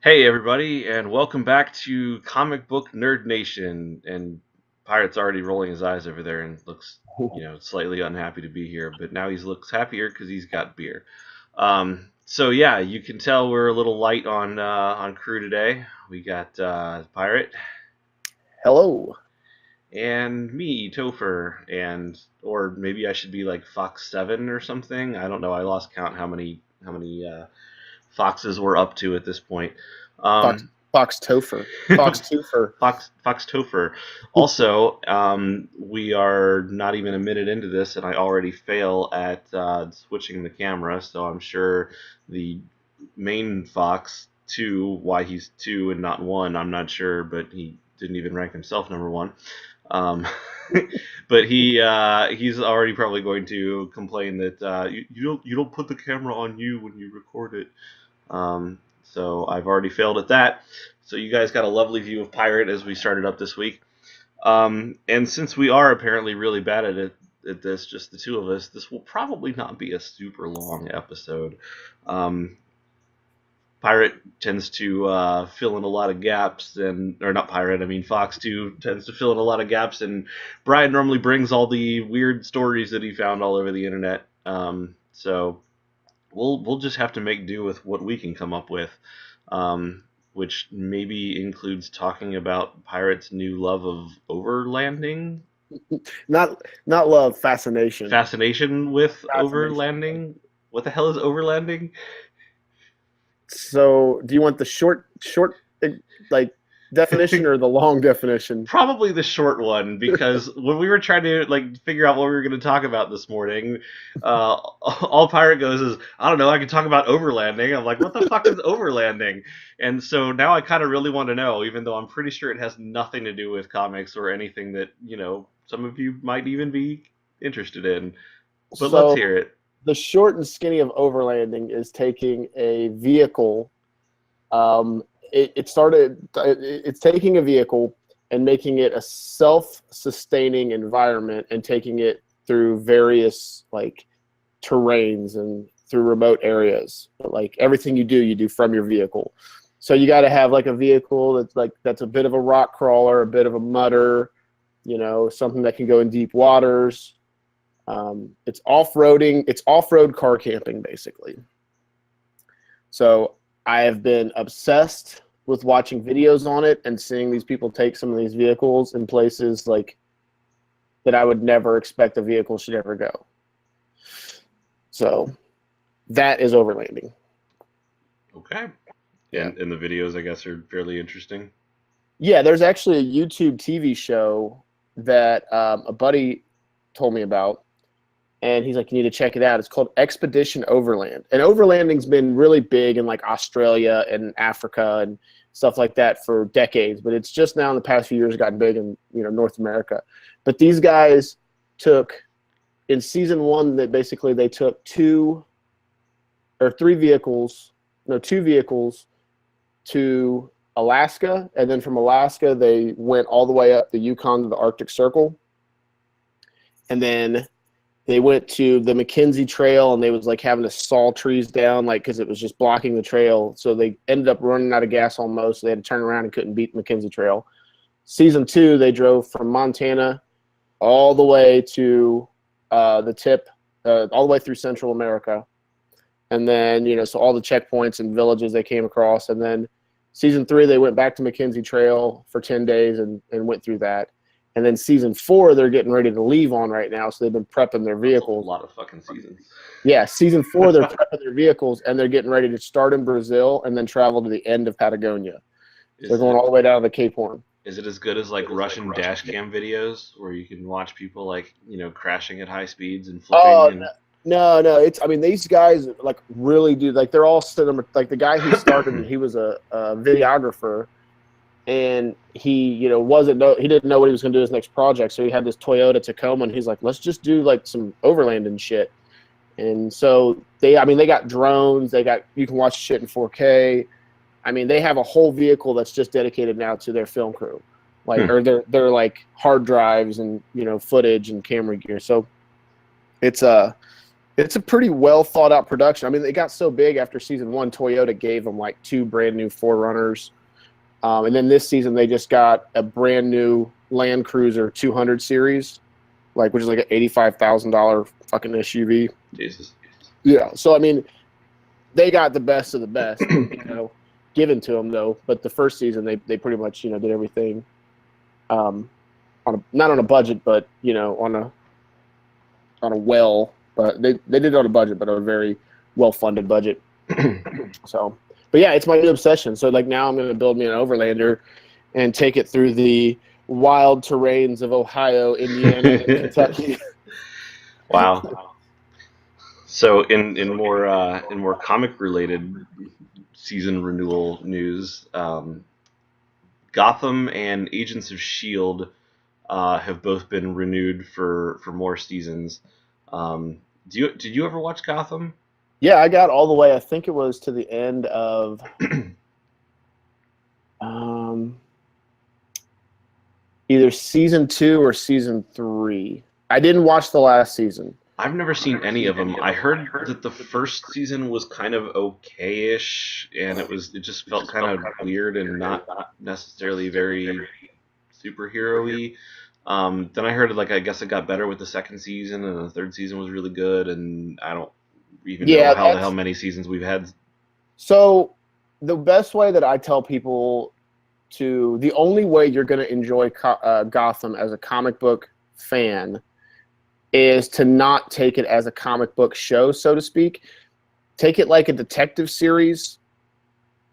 Hey everybody, and welcome back to Comic Book Nerd Nation. And Pirate's already rolling his eyes over there and looks, slightly unhappy to be here. But now he looks happier because he's got beer. So yeah, you can tell we're a little light on crew today. We got Pirate Hello. and me, Topher, and or maybe I should be like Fox 7 or something. I don't know. I lost count how many foxes we're up to at this point. Fox Um, Fox Topher. Fox Topher. Fox Topher. Also, we are not even a minute into this, and I already fail at switching the camera. So I'm sure the main Fox two, why he's two and not one, I'm not sure, but he didn't even rank himself number one. Um, but he's already probably going to complain that you don't put the camera on you when you record it. So I've already failed at that. So you guys got a lovely view of Pirate as we started up this week. And since we are apparently really bad at it, at this, just the two of us, this will probably not be a super long episode. Um, Pirate tends to fill in a lot of gaps, or not Pirate, I mean Fox too tends to fill in a lot of gaps, and Brian normally brings all the weird stories that he found all over the internet. So we'll just have to make do with what we can come up with, which maybe includes talking about Pirate's new love of overlanding, Not love, fascination. fascination with Fascination. overlanding. What the hell is overlanding? So, do you want the short like definition or the long definition? Probably the short one, because when we were trying to like figure out what we were going to talk about this morning, all Pirate goes is, I don't know, I can talk about overlanding. I'm like, what the fuck is overlanding? And so now I kind of really want to know, even though I'm pretty sure it has nothing to do with comics or anything that some of you might even be interested in. But let's So, hear it. the short and skinny of overlanding is taking a vehicle. It's taking a vehicle and making it a self-sustaining environment and taking it through various like terrains and through remote areas. But like everything you do from your vehicle. So you got to have like a vehicle that's a bit of a rock crawler, a bit of a mudder, something that can go in deep waters. It's off-roading. It's off-road car camping, basically. So I have been obsessed with watching videos on it and seeing these people take some of these vehicles in places like that I would never expect a vehicle should ever go. So that is overlanding. Okay. Yeah. And the videos, I guess, are fairly interesting. Yeah, there's actually a YouTube TV show that a buddy told me about, and he's like, you need to check it out. It's called Expedition Overland. And overlanding's been really big in like Australia and Africa and stuff like that for decades, but it's just now in the past few years gotten big in North America. But these guys took in season one that basically they took two vehicles to Alaska, and then from Alaska they went all the way up the Yukon to the Arctic Circle, and then they went to the Mackenzie Trail, and they was like having to saw trees down, like because it was just blocking the trail. So they ended up running out of gas almost. So they had to turn around and couldn't beat the Mackenzie Trail. Season two, they drove from Montana all the way to the tip, all the way through Central America, and then so all the checkpoints and villages they came across, and then season three, they went back to Mackenzie Trail for 10 days and went through that. And then season four, they're getting ready to leave on right now. So they've been prepping their vehicles. That's a lot of fucking seasons. Yeah, season four, they're prepping their vehicles, and they're getting ready to start in Brazil and then travel to the end of Patagonia. So they're going all the way down to the Cape Horn. Is it as good as like Russian dash cam videos where you can watch people like, crashing at high speeds and flipping? Oh, no. These guys like really do, like they're all cinema. Like the guy who started, he was a videographer, and he he didn't know what he was going to do his next project. So he had this Toyota Tacoma, and he's like, let's just do like some overland and shit. And so they got drones. You can watch shit in 4K. I mean, they have a whole vehicle that's just dedicated now to their film crew, or their like hard drives and footage and camera gear. So it's It's a pretty well thought out production. I mean, it got so big after season 1, Toyota gave them like 2 brand new 4Runners. And then this season they just got a brand new Land Cruiser 200 series, which is like an $85,000 fucking SUV. Jesus. Yeah. So I mean, they got the best of the best, given to them though. But the first season they pretty much did everything, not on a budget, but on a but they did it on a budget, but a very well funded budget. So. But yeah, it's my new obsession. So now I'm going to build me an Overlander and take it through the wild terrains of Ohio, Indiana, and Kentucky. Wow. So in more comic related season renewal news, Gotham and Agents of S.H.I.E.L.D. have both been renewed for more seasons. Did you ever watch Gotham? Yeah, I got all the way. I think it was to the end of either season 2 or season 3. I didn't watch the last season. I've never seen any of them. I heard that the first season was kind of okay-ish, and it just felt kind of weird and not necessarily very superhero-y. Then I heard I guess it got better with the second season, and the third season was really good, and I don't even know how the hell many seasons we've had. So the best way that I tell people the only way you're going to enjoy Gotham as a comic book fan is to not take it as a comic book show, so to speak. Take it like a detective series,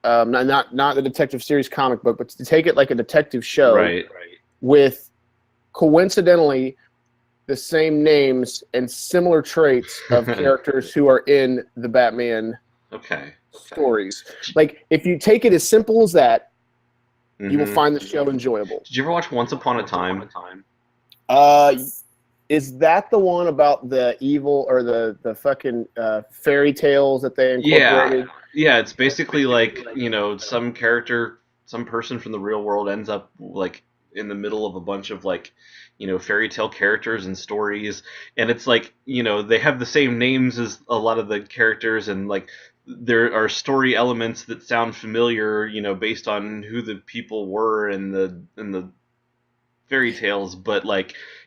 not the detective series comic book, but to take it like a detective show, right. With coincidentally the same names and similar traits of characters who are in the Batman stories. If you take it as simple as that, you will find the show enjoyable. Did you ever watch Once Upon a Time? Is that the one about the evil or the fucking fairy tales that they incorporated? Yeah, it's basically some character, some person from the real world ends up in the middle of a bunch of fairy tale characters and stories, and it's they have the same names as a lot of the characters, and there are story elements that sound familiar, based on who the people were in the fairy tales, but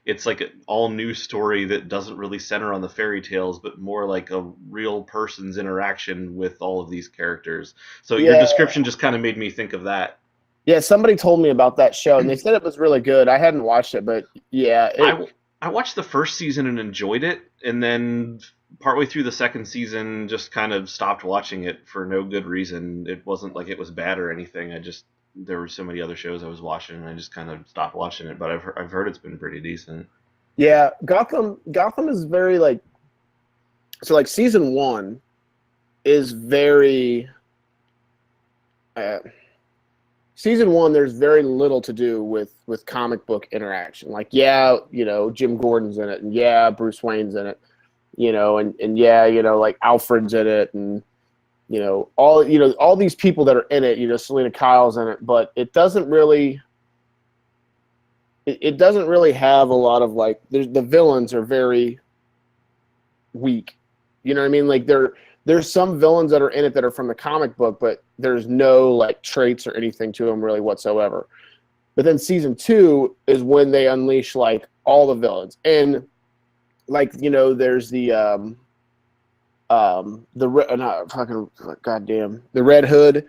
it's an all new story that doesn't really center on the fairy tales, but more like a real person's interaction with all of these characters. So your description just kind of made me think of that. Yeah, somebody told me about that show, and they said it was really good. I hadn't watched it, but yeah. I watched the first season and enjoyed it, and then partway through the second season just kind of stopped watching it for no good reason. It wasn't like it was bad or anything. There were so many other shows I was watching, and I just kind of stopped watching it. But I've heard it's been pretty decent. Yeah, Gotham is very season 1 is very. Season 1, there's very little to do with comic book interaction. Jim Gordon's in it, and Bruce Wayne's in it, and Alfred's in it, and all these people that are in it, Selena Kyle's in it, but it doesn't really have a lot of the villains are very weak. You know what I mean? There's some villains that are in it that are from the comic book, but there's no traits or anything to them really whatsoever. But then season 2 is when they unleash all the villains, and there's the Red Hood,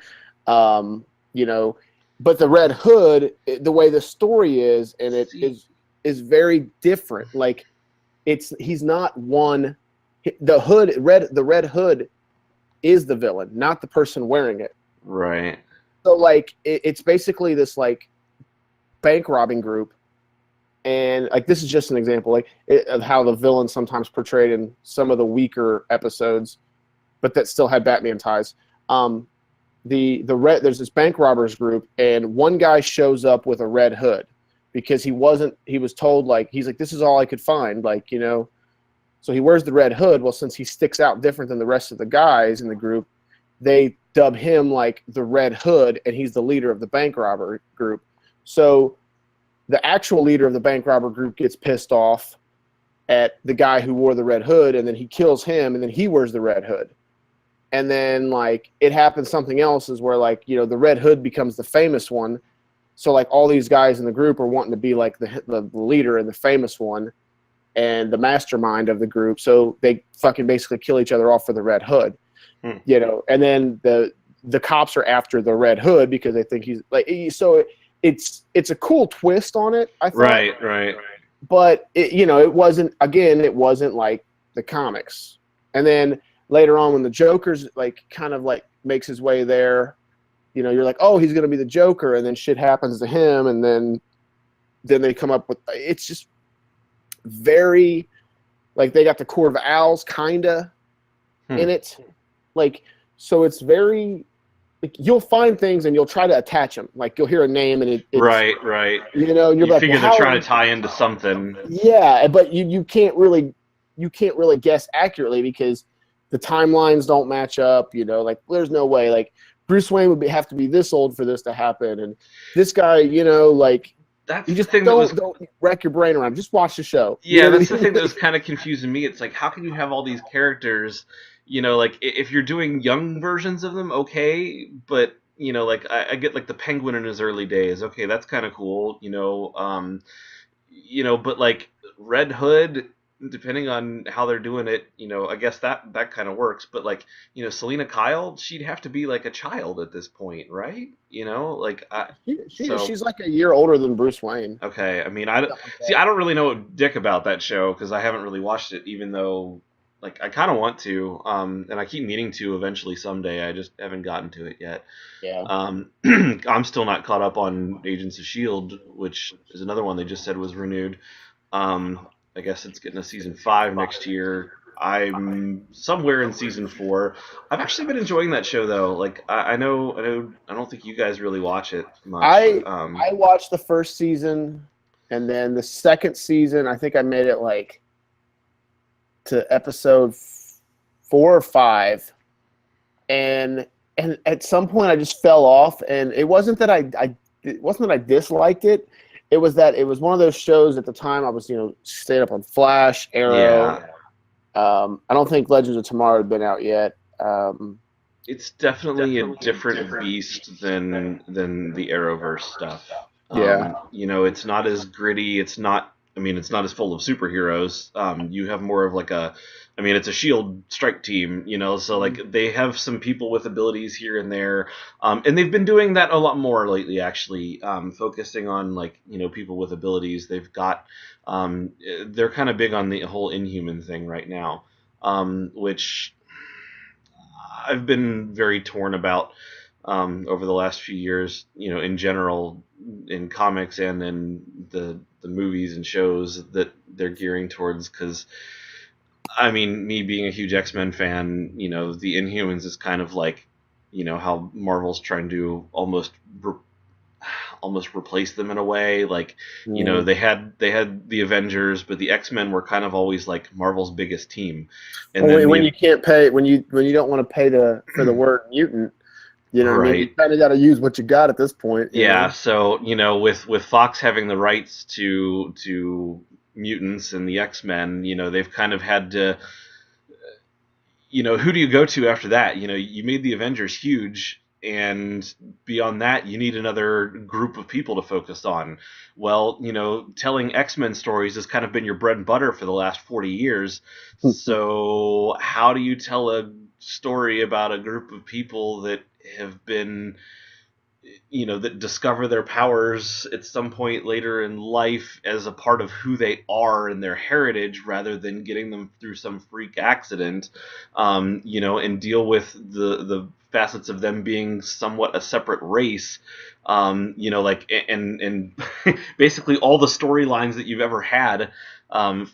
but the Red Hood, the way the story is, and it is very different. He's not one. The Red Hood is the villain, not the person wearing it. Right. So it's basically this bank robbing group, and this is just an example of how the villain sometimes portrayed in some of the weaker episodes, but that still had Batman ties. There's this bank robbers group, and one guy shows up with a red hood because he was told this is all I could find, so he wears the red hood. Well, since he sticks out different than the rest of the guys in the group, they dub him the Red Hood, and he's the leader of the bank robber group. So the actual leader of the bank robber group gets pissed off, at the guy who wore the red hood, and then he kills him, and then he wears the red hood. And then like it happens something else is where like, you know, the red hood becomes the famous one. So like all these guys in the group are wanting to be like the leader and the famous one and the mastermind of the group. So they fucking basically kill each other off for the red hood, you know, and then the cops are after the red hood because they think he's like, so it's a cool twist on it, I thought. Right. But it, you know, it wasn't like the comics. And then later on when the Joker's like kind of like makes his way there, you know, you're like, oh, he's gonna be the Joker, and then shit happens to him, and then they come up with, it's just very like they got the Court of Owls kinda in it, like, so it's very like, you'll find things and you'll try to attach them. Like you'll hear a name and it's Right. you know, and you're You like, figure well, they're trying to tie into something. yeah, but you can't really guess accurately because the timelines don't match up. You know, like there's no way like Bruce Wayne would have to be this old for this to happen, and this guy, you know, like That's you the just thing don't that was wreck your brain around. Just watch the show. Yeah, You know that's what the thing that was kind of confusing me. It's like, how can you have all these characters? You know, like if you're doing young versions of them, okay, but you know, like I get like the Penguin in his early days. Okay, that's kind of cool. You know, but like Red Hood, depending on how they're doing it, you know, I guess that kind of works. But like, you know, Selena Kyle, she'd have to be like a child at this point, right? You know, like she's like a year older than Bruce Wayne. Okay, I mean, I don't really know dick about that show because I haven't really watched it, even though, like, I kind of want to, and I keep meaning to eventually someday. I just haven't gotten to it yet. Yeah. I'm still not caught up on Agents of Shield, which is another one they just said was renewed. I guess it's getting a season 5 next year. I'm somewhere in season 4. I've actually been enjoying that show though. Like I know I don't think you guys really watch it much. I watched the first season, and then the second season I think I made it like to episode 4 or 5, and at some point I just fell off, and it wasn't that it wasn't that I disliked it. It was that it was one of those shows at the time I was, you know, stayed up on Flash, Arrow. Yeah. I don't think Legends of Tomorrow had been out yet. It's definitely a different beast than the Arrowverse stuff. Yeah. You know, it's not as gritty. It's not. I mean, it's not as full of superheroes. You have more of like I mean, it's a Shield strike team, you know, so like they have some people with abilities here and there, and they've been doing that a lot more lately, actually, focusing on like, you know, people with abilities. They've got, they're kind of big on the whole Inhuman thing right now, which I've been very torn about over the last few years, you know, in general, in comics and in the movies and shows that they're gearing towards, because I mean, me being a huge X-Men fan, you know, the Inhumans is kind of like, you know, how Marvel's trying to almost replace them in a way. Like, you know, they had the Avengers, but the X-Men were kind of always like Marvel's biggest team. And well, then when you can't pay, when you don't want to pay for the word mutant, you know what I mean? You kind of got to use what you got at this point. Yeah, know? so, you know, with Fox having the rights to mutants and the X-Men, you know, they've kind of had to, you know, who do you go to after that? You know, you made the Avengers huge, and beyond that, you need another group of people to focus on. Well, you know, telling X-Men stories has kind of been your bread and butter for the last 40 years. So how do you tell a story about a group of people that have been, you know, that discover their powers at some point later in life as a part of who they are and their heritage, rather than getting them through some freak accident, you know, and deal with the facets of them being somewhat a separate race, you know, like, and basically all the storylines that you've ever had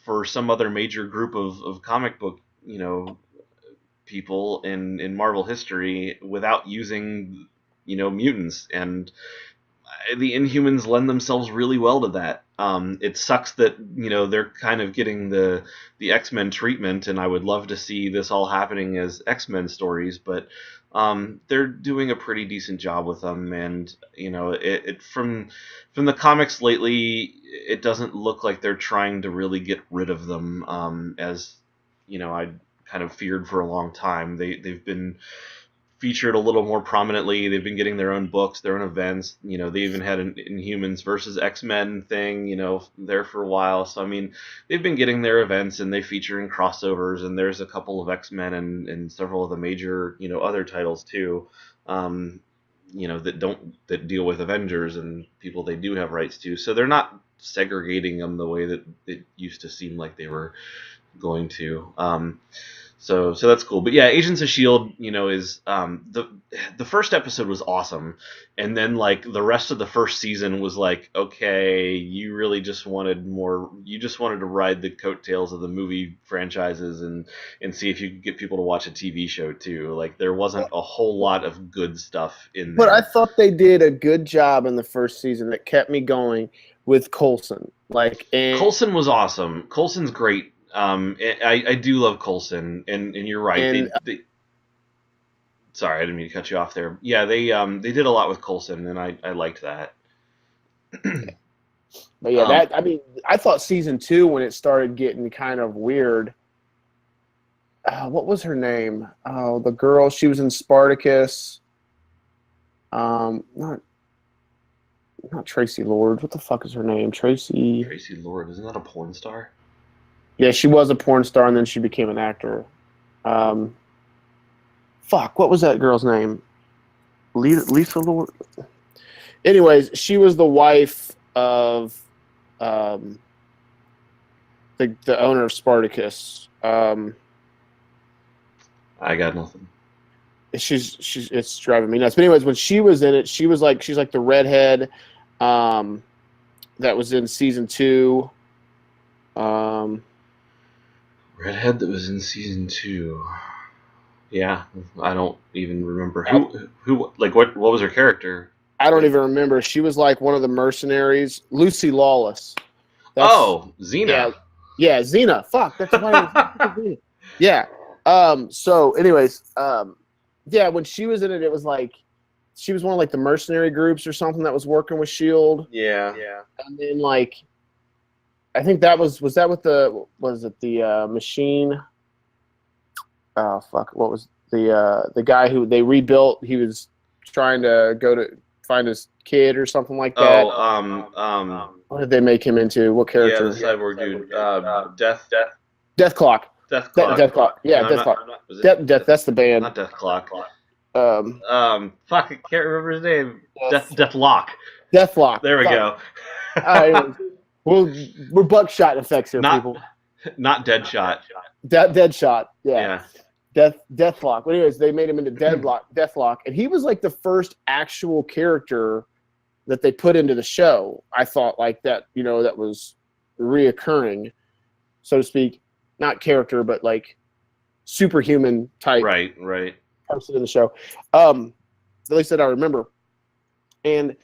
for some other major group of comic book, you know, people in Marvel history without using, you know, mutants. And the Inhumans lend themselves really well to that. It sucks that, you know, they're kind of getting the X-Men treatment, and I would love to see this all happening as X-Men stories, but they're doing a pretty decent job with them. And, you know, it from the comics lately, it doesn't look like they're trying to really get rid of them, as I kind of feared for a long time. They've been featured a little more prominently. They've been getting their own books, their own events. They even had an Inhumans versus X-Men thing, there for a while. So I mean, they've been getting their events, and they feature in crossovers. And there's a couple of X-Men and several of the major, other titles too. That deal with Avengers and people they do have rights to. So they're not segregating them the way that it used to seem like they were going to. So that's cool. But yeah, Agents of Shield, is the first episode was awesome, and then like the rest of the first season was like, okay, you really just wanted more. You just wanted to ride the coattails of the movie franchises and see if you could get people to watch a TV show too. Like there wasn't a whole lot of good stuff in there. But I thought they did a good job in the first season that kept me going with Coulson. Coulson was awesome. Coulson's great. I do love Coulson, and you're right. Sorry, I didn't mean to cut you off there. Yeah, they did a lot with Coulson, and I liked that. But yeah, I thought season 2 when it started getting kind of weird. What was her name? Oh, the girl. She was in Spartacus. Not Tracy Lord. What the fuck is her name? Tracy Lord. Isn't that a porn star? Yeah, she was a porn star, and then she became an actor. Fuck, what was that girl's name? Lisa Lord? Anyways, she was the wife of the owner of Spartacus. I got nothing. It's driving me nuts. But anyways, when she was in it, she's like the redhead that was in season 2. Redhead that was in season 2. Yeah, I don't even remember who. Like, what was her character? I don't even remember. She was like one of the mercenaries, Lucy Lawless. Xena. Yeah, Xena. Fuck, that's why. Yeah. So, anyways, yeah, when she was in it, it was like she was one of like the mercenary groups or something that was working with Shield. Yeah. And then like, I think that was that with the Machine? Oh fuck! What was the guy who they rebuilt? He was trying to go to find his kid or something like that. What did they make him into? What character? Yeah, the cyborg dude. Deathclock. Deathclock. Yeah, Deathclock. Death. That's the band. Not Deathclock. Fuck, I can't remember his name. Deathlock. Deathlock. There we go. We're buckshot effects here, people. Not Deadshot. Deadshot. Yeah. Deathlock. But anyways, they made him into Deathlock, and he was like the first actual character that they put into the show. I thought like that, that was reoccurring, so to speak, not character, but like superhuman type. Right. Person in the show. At least that I remember. And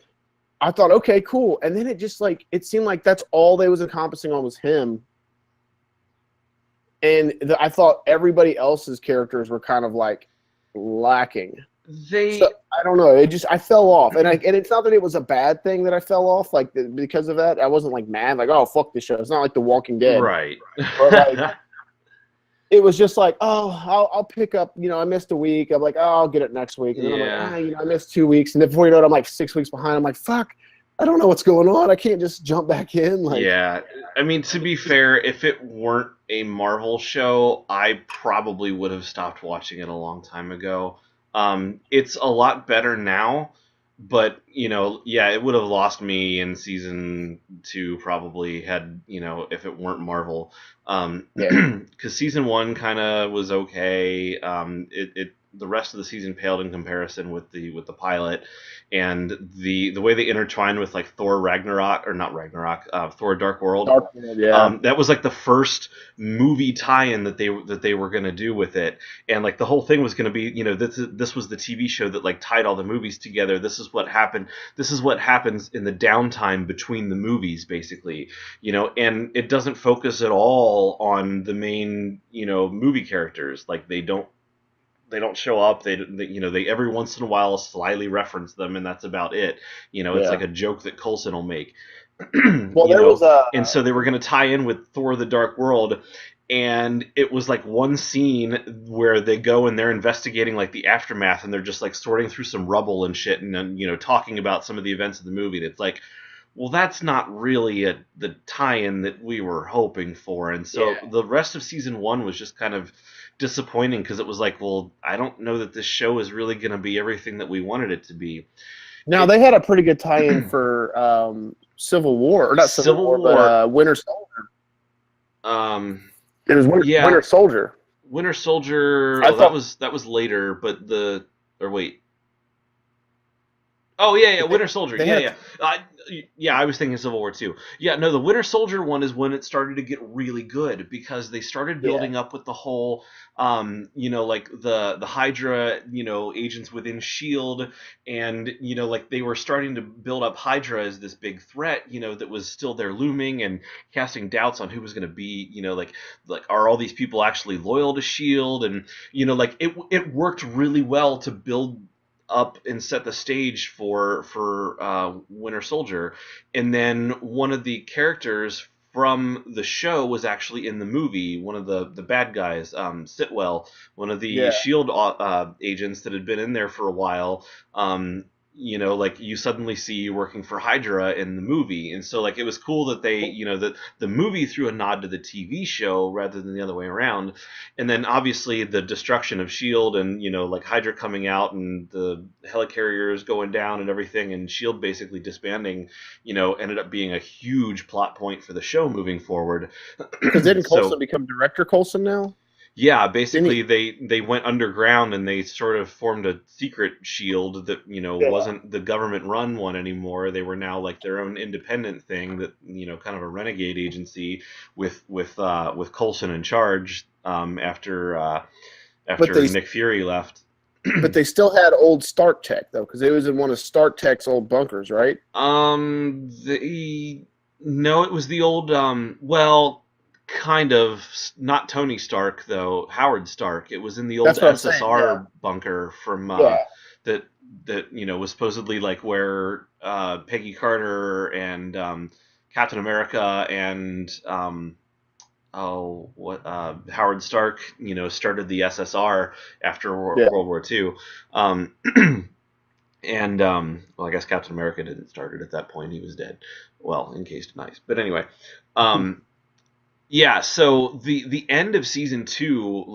I thought, okay, cool. And then it just like, it seemed like that's all they was encompassing on was him. And I thought everybody else's characters were kind of like lacking. So, I don't know. I fell off. And it's not that it was a bad thing that I fell off, like because of that. I wasn't like mad, like, oh, fuck this show. It's not like The Walking Dead. Right. But, like, it was just like, oh, I'll pick up, I missed a week. I'm like, oh, I'll get it next week. And then I'm like, I missed 2 weeks. And then before you know it, I'm like 6 weeks behind. I'm like, fuck, I don't know what's going on. I can't just jump back in. Like, yeah. I mean, to be fair, if it weren't a Marvel show, I probably would have stopped watching it a long time ago. It's a lot better now, but, it would have lost me in season 2 probably had, if it weren't Marvel. Because season 1 kind of was okay. The rest of the season paled in comparison with the pilot, and the way they intertwined with like Thor Ragnarok, or not Ragnarok, Thor Dark World. That was like the first movie tie-in that they were going to do with it, and like the whole thing was going to be, this was the TV show that like tied all the movies together. This is what happened. This is what happens in the downtime between the movies, basically, and it doesn't focus at all on the main, movie characters. Like they don't show up. They every once in a while slyly reference them, and that's about it. It's like a joke that Coulson will make. Well, you there was know, a and so they were going to tie in with Thor: The Dark World, and it was like one scene where they go and they're investigating like the aftermath, and they're just like sorting through some rubble and shit, and then talking about some of the events of the movie. And it's like, well, that's not really the tie-in that we were hoping for, and so yeah. the rest of season one was just kind of disappointing because it was like, well, I don't know that this show is really going to be everything that we wanted it to be. Now It they had a pretty good tie-in for Civil War, or not Civil Civil War, but War, Winter Soldier. um, It was yeah, Winter Soldier. Winter Soldier. I Oh, that thought was later, but or wait, oh yeah, yeah, they, Winter Soldier. they Yeah, had yeah, yeah. I was thinking Civil War too. Yeah, no, the Winter Soldier one is when it started to get really good because they started yeah. building up with the whole, like the Hydra, agents within Shield, and like they were starting to build up Hydra as this big threat, that was still there looming and casting doubts on who was going to be, like are all these people actually loyal to Shield, and like it worked really well to build up and set the stage for Winter Soldier, and then one of the characters from the show was actually in the movie. One of the bad guys, Sitwell, one of the Yeah. Shield agents that had been in there for a while. Like you suddenly see working for Hydra in the movie, and so like it was cool that they, that the movie threw a nod to the TV show rather than the other way around. And then obviously the destruction of Shield, and like Hydra coming out and the helicarriers going down and everything, and Shield basically disbanding, ended up being a huge plot point for the show moving forward. Because didn't Coulson So become Director Coulson now? yeah, Didn't basically he? they went underground and they sort of formed a secret Shield that Yeah. wasn't the government run one anymore. They were now like their own independent thing, that kind of a renegade agency with Coulson in charge, But after they Nick Fury left. but they still had old Stark Tech though, because it was in one of Stark Tech's old bunkers, right? The No, it was the old well, kind of not Tony Stark though, Howard Stark. It was in the old That's what I'm saying. Yeah. SSR bunker from Yeah. that was supposedly like where Peggy Carter and Captain America and Howard Stark started the SSR after Yeah. World War II. Um, And well, I guess Captain America didn't start it at that point; he was dead. Well, encased in ice. But anyway, yeah. So the end of season two,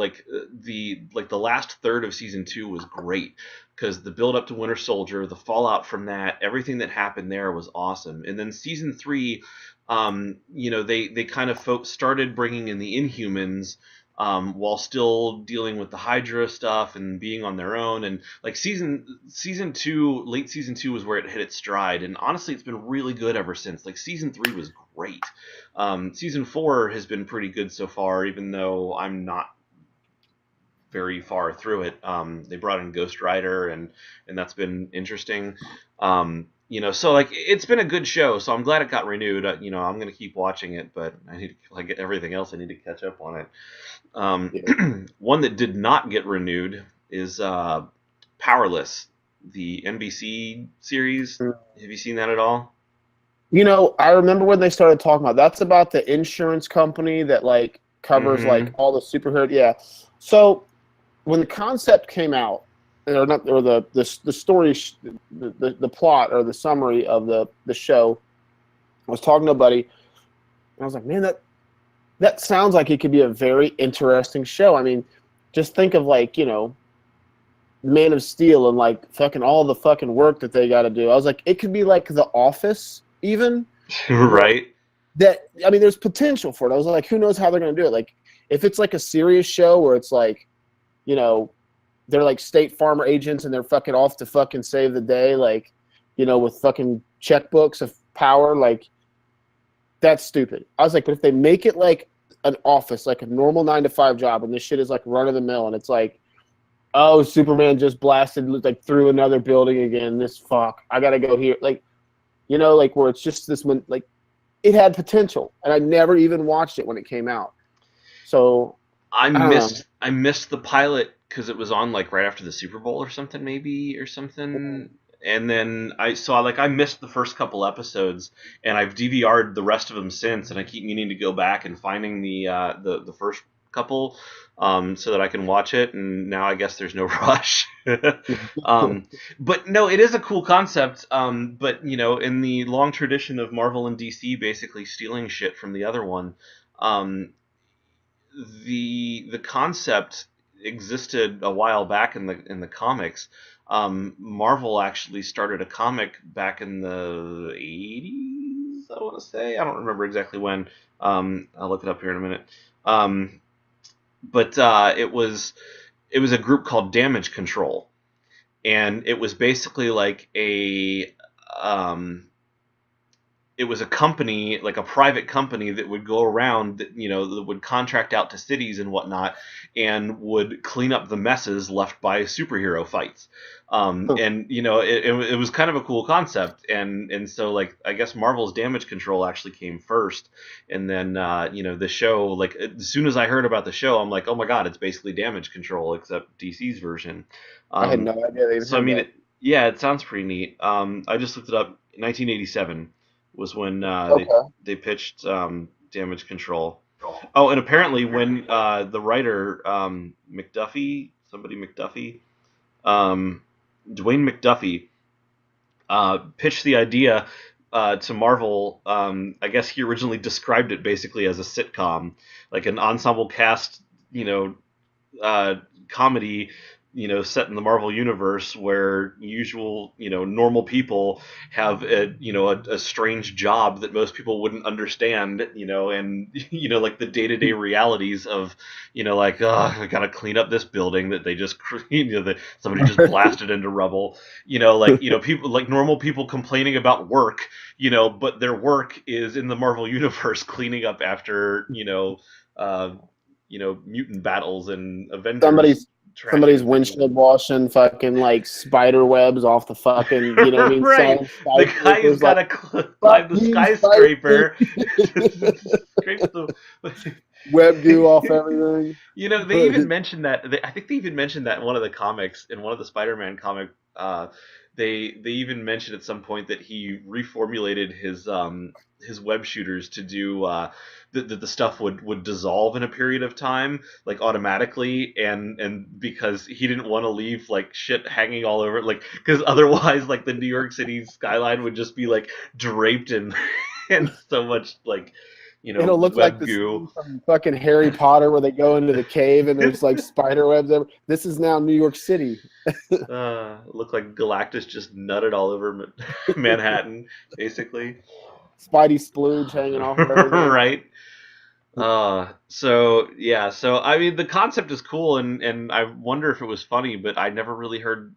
the last third of season two was great because the build up to Winter Soldier, the fallout from that, everything that happened there was awesome. And then season three, they kind of started bringing in the Inhumans, while still dealing with the Hydra stuff and being on their own. And like season two, late season two was where it hit its stride. And honestly, it's been really good ever since. Like season three was great. Season four has been pretty good so far, even though I'm not very far through it. They brought in Ghost Rider, and that's been interesting. So like it's been a good show. So I'm glad it got renewed. I'm gonna keep watching it, but I need to, like everything else, I need to catch up on it. Yeah. One that did not get renewed is Powerless, the NBC series. Have you seen that at all? I remember when they started talking about that's about the insurance company that like covers like Mm-hmm. all the superhero. Yeah. So when the concept came out, or not, or the story, the plot or the summary of the show, I was talking to a buddy, and I was like, man, that sounds like it could be a very interesting show. I mean, just think of like Man of Steel and like fucking all the fucking work that they got to do. I was like, it could be like The Office even. Right. That I mean, there's potential for it. I was like, who knows how they're gonna do it? Like, if it's like a serious show where it's like, you know, they're like state farmer agents and they're fucking off to fucking save the day, like, with fucking checkbooks of power, like that's stupid. I was like, but if they make it like an office, like a normal 9 to 5 job, and this shit is like run of the mill, and it's like, oh, Superman just blasted like through another building again. This fuck, I gotta go here, like, like where it's just this one, like it had potential, and I never even watched it when it came out. So I I don't know. missed the pilot because it was on like right after the Super Bowl or something, maybe or something. and then I missed the first couple episodes, and I've DVR'd the rest of them since, and I keep meaning to go back and finding the first couple, so that I can watch it. And now I guess there's no rush. um, but no, it is a cool concept. But in the long tradition of Marvel and DC basically stealing shit from the other one, um, the concept existed a while back in the comics. Marvel actually started a comic back in the 80s, I want to say. I don't remember exactly when. I'll look it up here in a minute. But it was a group called Damage Control, and it was basically like it was a company, like a private company, that would go around, that would contract out to cities and whatnot, and would clean up the messes left by superhero fights. And it was kind of a cool concept, and so, like, I guess Marvel's Damage Control actually came first, and then the show, like, as soon as I heard about the show, I'm like, oh my god, it's basically Damage Control except DC's version. I had no idea they even So I had mean, that. yeah, it sounds pretty neat. I just looked it up. 1987 was when Okay. they pitched Damage Control. Oh, and apparently when the writer McDuffie, um, Dwayne McDuffie, pitched the idea to Marvel. I guess he originally described it basically as a sitcom, like an ensemble cast, comedy, set in the Marvel universe, where usual, normal people have a strange job that most people wouldn't understand, and like the day-to-day realities of, like, oh, I gotta clean up this building that they just, that somebody just blasted into rubble, like, people, like normal people complaining about work, but their work is in the Marvel universe cleaning up after, mutant battles and Avengers Somebody's somebody's trashing things. windshield washing fucking like spider webs off the fucking, you know what I mean? Right. Selling The guy who's skyscrapers got like, to fuck climb the you, Spidey. skyscraper. Scrapes the. Web goo off everything. They even mentioned that. I think they even mentioned that in one of the comics, in one of the Spider-Man comic. They even mentioned at some point that he reformulated his web shooters to do the stuff would dissolve in a period of time, like automatically, and because he didn't want to leave like shit hanging all over, like, because otherwise, like, the New York City skyline would just be like draped in and so much, like, It'll look like web the goo. scene from fucking Harry Potter where they go into the cave and there's like spider webs everywhere. This is now New York City. Looked like Galactus just nutted all over Manhattan, basically. Spidey splooge hanging off of everything. Right. So yeah, so I mean, the concept is cool, and I wonder if it was funny, but I never really heard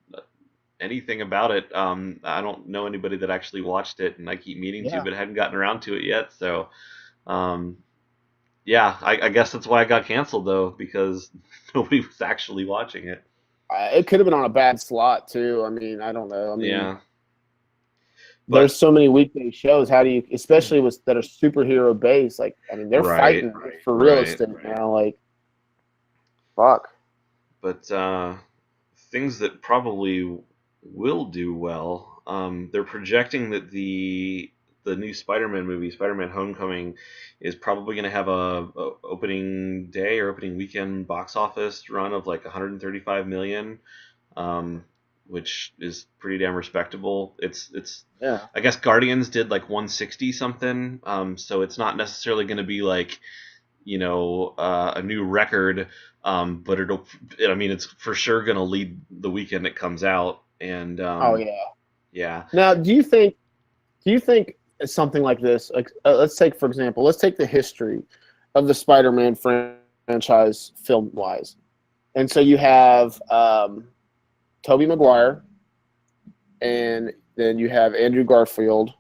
anything about it. I don't know anybody that actually watched it, and I keep meaning to, Yeah. but hadn't gotten around to it yet. So, um, yeah, I guess that's why it got canceled, though, because nobody was actually watching it. It could have been on a bad slot too. I mean, I don't know. I mean, Yeah, there's but so many weekday shows. How do you, especially with that are superhero based? Like, I mean, they're right, fighting for real right. estate now. Like, fuck. But things that probably will do well. They're projecting that the new Spider-Man movie, Spider-Man: Homecoming, is probably going to have a opening day or opening weekend box office run of like 135 million, um, which is pretty damn respectable. It's Yeah. I guess Guardians did like 160 something, so it's not necessarily going to be like, a new record, but I mean, it's for sure going to lead the weekend it comes out, and Oh yeah. yeah, Now, do you think something like this? Like, let's take for example, let's take the history of the Spider-Man franchise film wise, and so you have Tobey Maguire, and then you have Andrew Garfield.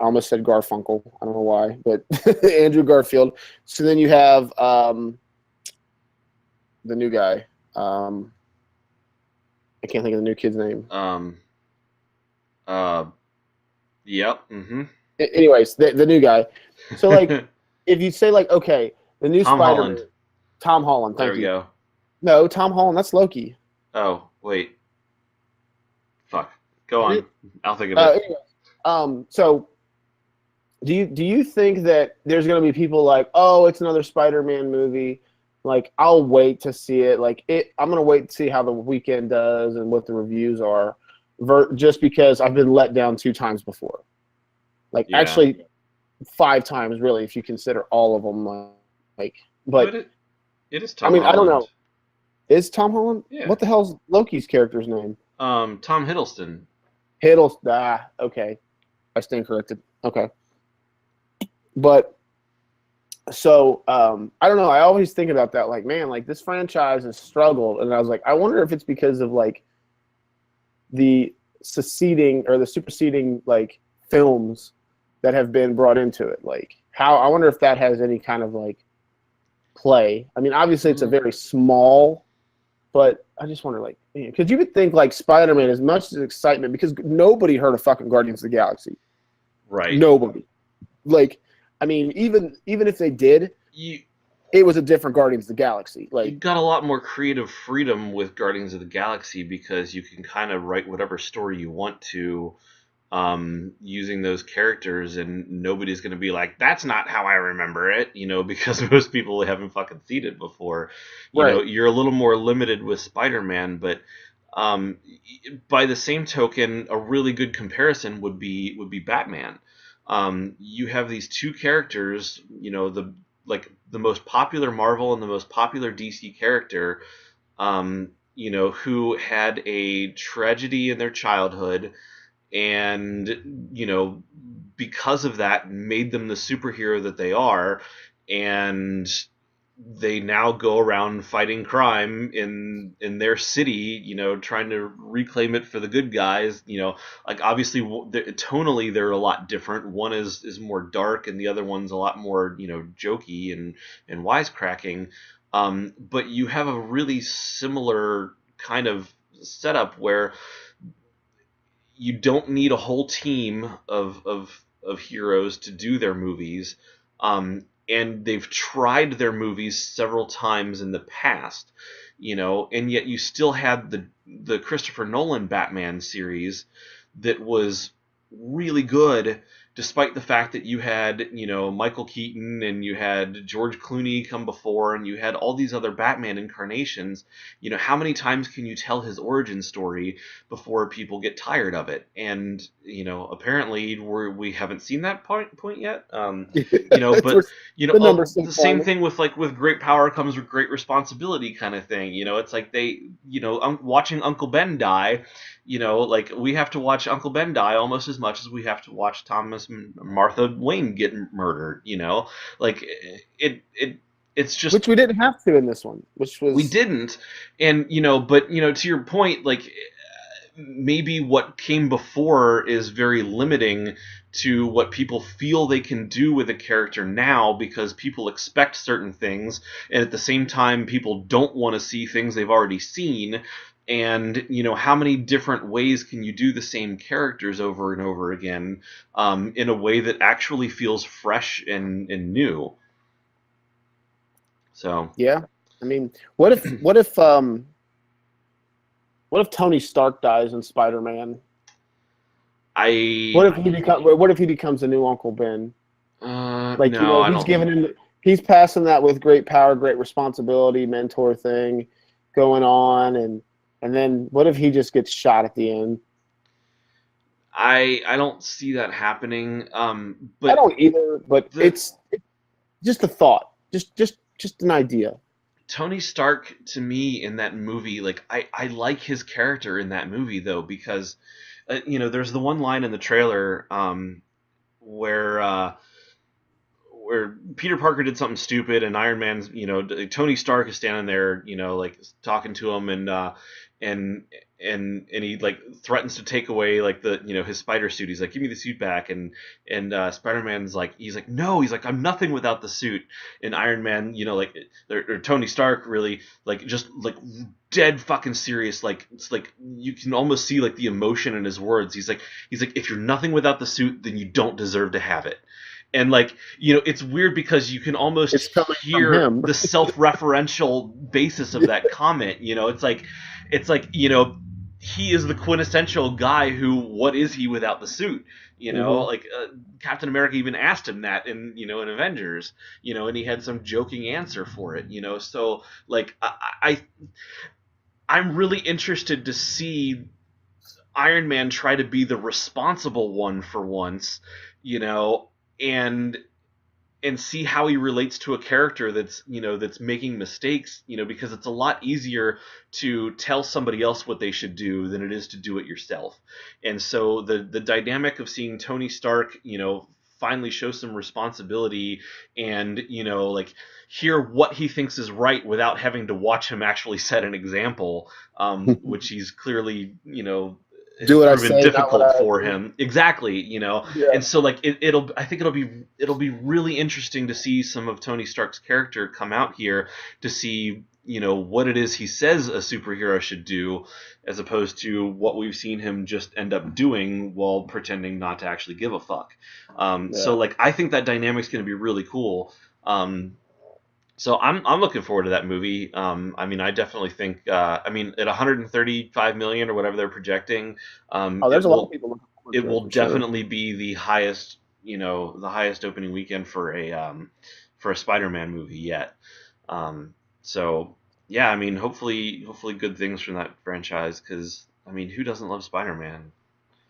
I almost said Garfunkel. I don't know why, but Andrew Garfield. So then you have the new guy. I can't think of the new kid's name. uh, yep, mm-hmm. Anyways, the new guy. So like, if you say like, okay, the new Tom Spider-Man, Holland. Tom Holland. There Thank we you. go. No, Tom Holland. That's Loki. Oh, wait. Fuck. Go And on. it, I'll think of it. anyway, so do you think that there's going to be people like, oh, it's another Spider-Man movie? Like, I'll wait to see it. I'm going to wait to see how the weekend does and what the reviews are, just because I've been let down 2 times before. Like, Yeah. actually, 5 times really, if you consider all of them. Like, but But it is I Tom mean, I don't Holland. know. Is Tom Holland? Yeah. What the hell's Loki's character's name? Tom Hiddleston. Hiddleston. Okay. I stand corrected. Okay. But so I don't know. I always think about that. Like, man, like this franchise has struggled, and I was like, I wonder if it's because of like the succeeding or the superseding like films that have been brought into it. Like, how I wonder if that has any kind of like play. I mean, obviously it's a very small, but I just wonder, like, because you would think like Spider-Man, as much as excitement, because nobody heard of fucking Guardians of the Galaxy. Right. Nobody. Like, I mean, even if they did, You it was a different Guardians of the Galaxy. you Like, got a lot more creative freedom with Guardians of the Galaxy because you can kind of write whatever story you want to using those characters, and nobody's going to be like, that's not how I remember it, because most people haven't fucking seen it before. right. You're a little more limited with Spider-Man, but um, by the same token, a really good comparison would be Batman. You have these two characters, the most popular Marvel and the most popular DC character, who had a tragedy in their childhood, and because of that made them the superhero that they are, and they now go around fighting crime in their city, trying to reclaim it for the good guys. Like, obviously tonally they're a lot different. One is more dark, and the other one's a lot more jokey and wisecracking. But you have a really similar kind of setup where you don't need a whole team of heroes to do their movies. And they've tried their movies several times in the past, and yet you still had the Christopher Nolan Batman series that was really good, despite the fact that you had Michael Keaton, and you had George Clooney come before, and you had all these other Batman incarnations. How many times can you tell his origin story before people get tired of it? And apparently we haven't seen that point yet. But The number the six same one. thing with, like, with great power comes with great responsibility kind of thing. It's like they, watching Uncle Ben die. Like, we have to watch Uncle Ben die almost as much as we have to watch Thomas and Martha Wayne get murdered. Like, it's just, Which we didn't have to in this one, which we was didn't. And but to your point, like, maybe what came before is very limiting to what people feel they can do with a character now, because people expect certain things, and at the same time people don't want to see things they've already seen. And how many different ways can you do the same characters over and over again, in a way that actually feels fresh and new? So yeah. I mean, what if Tony Stark dies in Spider-Man? I What if he becomes the new Uncle Ben? Like, no, I he's don't. giving him, he's passing that with great power, great responsibility, mentor thing going on, and then what if he just gets shot at the end? I don't see that happening. I But don't either, but the it's just a thought, just an idea. Tony Stark, to me, in that movie, like, I like his character in that movie, though, because there's the one line in the trailer, where Peter Parker did something stupid, and Iron Man's, Tony Stark is standing there, like, talking to him, and and he, like, threatens to take away, like, the his spider suit. He's like, give me the suit back. And Spider-Man's like, he's like, no, he's like, I'm nothing without the suit. And Iron Man, like, or Tony Stark, really, like, just, like, dead fucking serious. Like, it's like you can almost see, like, the emotion in his words. He's like, if you're nothing without the suit, then you don't deserve to have it. And, like, it's weird because you can almost It's coming from hear him. the self-referential basis of that comment. It's like he is the quintessential guy who, what is he without the suit? Hmm. Like Captain America even asked him that in Avengers, and he had some joking answer for it, So like I'm really interested to see Iron Man try to be the responsible one for once, you know, and see how he relates to a character that's making mistakes, because it's a lot easier to tell somebody else what they should do than it is to do it yourself. And so the dynamic of seeing Tony Stark, finally show some responsibility and like hear what he thinks is right without having to watch him actually set an example, which he's clearly Do it's what I proven say, not what difficult I for do. him. Exactly, Yeah. and so like I think it'll be really interesting to see some of Tony Stark's character come out here, to see what it is he says a superhero should do, as opposed to what we've seen him just end up doing while pretending not to actually give a fuck. So Yeah. like I think that dynamic's going to be really cool. So I'm looking forward to that movie. I mean, I definitely think. I mean, at 135 million or whatever they're projecting, Oh, there's it a lot of will people looking forward it to it will for sure. definitely be the highest opening weekend for a Spider-Man movie yet. So yeah, I mean, hopefully good things from that franchise, because I mean, who doesn't love Spider-Man?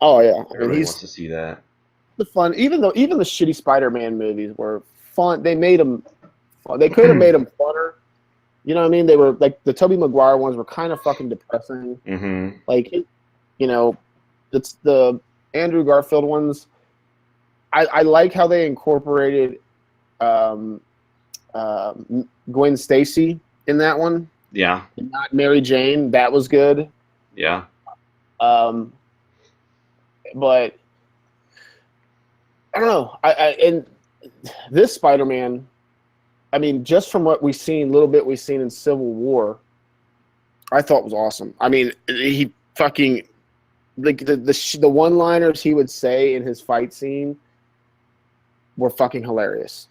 Oh yeah, I mean Everybody he's wants to see that. the fun. Even the shitty Spider-Man movies were fun. They made them. They could have made them funner. You know what I mean? They were like the Tobey Maguire ones were kind of fucking depressing. Hmm. Like, you know, it's the Andrew Garfield ones. I like how they incorporated um, uh, Gwen Stacy in that one, Yeah, not Mary Jane. That was good. yeah, Um, but I don't know. And this Spider-Man, I mean, just from what we've seen, little bit we've seen in Civil War, I thought was awesome. I mean, he fucking like the one-liners he would say in his fight scene were fucking hilarious.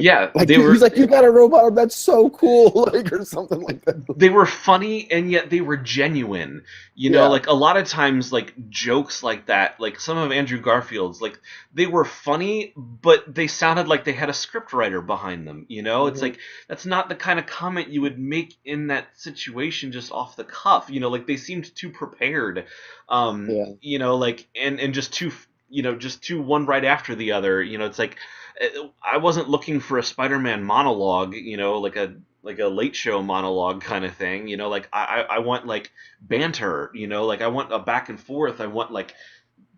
yeah. He's like, you got a robot that's so cool, like, or something like that. They were funny, and yet they were genuine. Yeah. Like a lot of times, like jokes like that, like some of Andrew Garfield's, like they were funny, but they sounded like they had a scriptwriter behind them. It's Hmm. like that's not the kind of comment you would make in that situation just off the cuff. Like they seemed too prepared. Yeah. Like and just too one right after the other. It's like I wasn't looking for a Spider-Man monologue, like a late show monologue kind of thing. Like I want like banter. Like I want a back and forth. I want like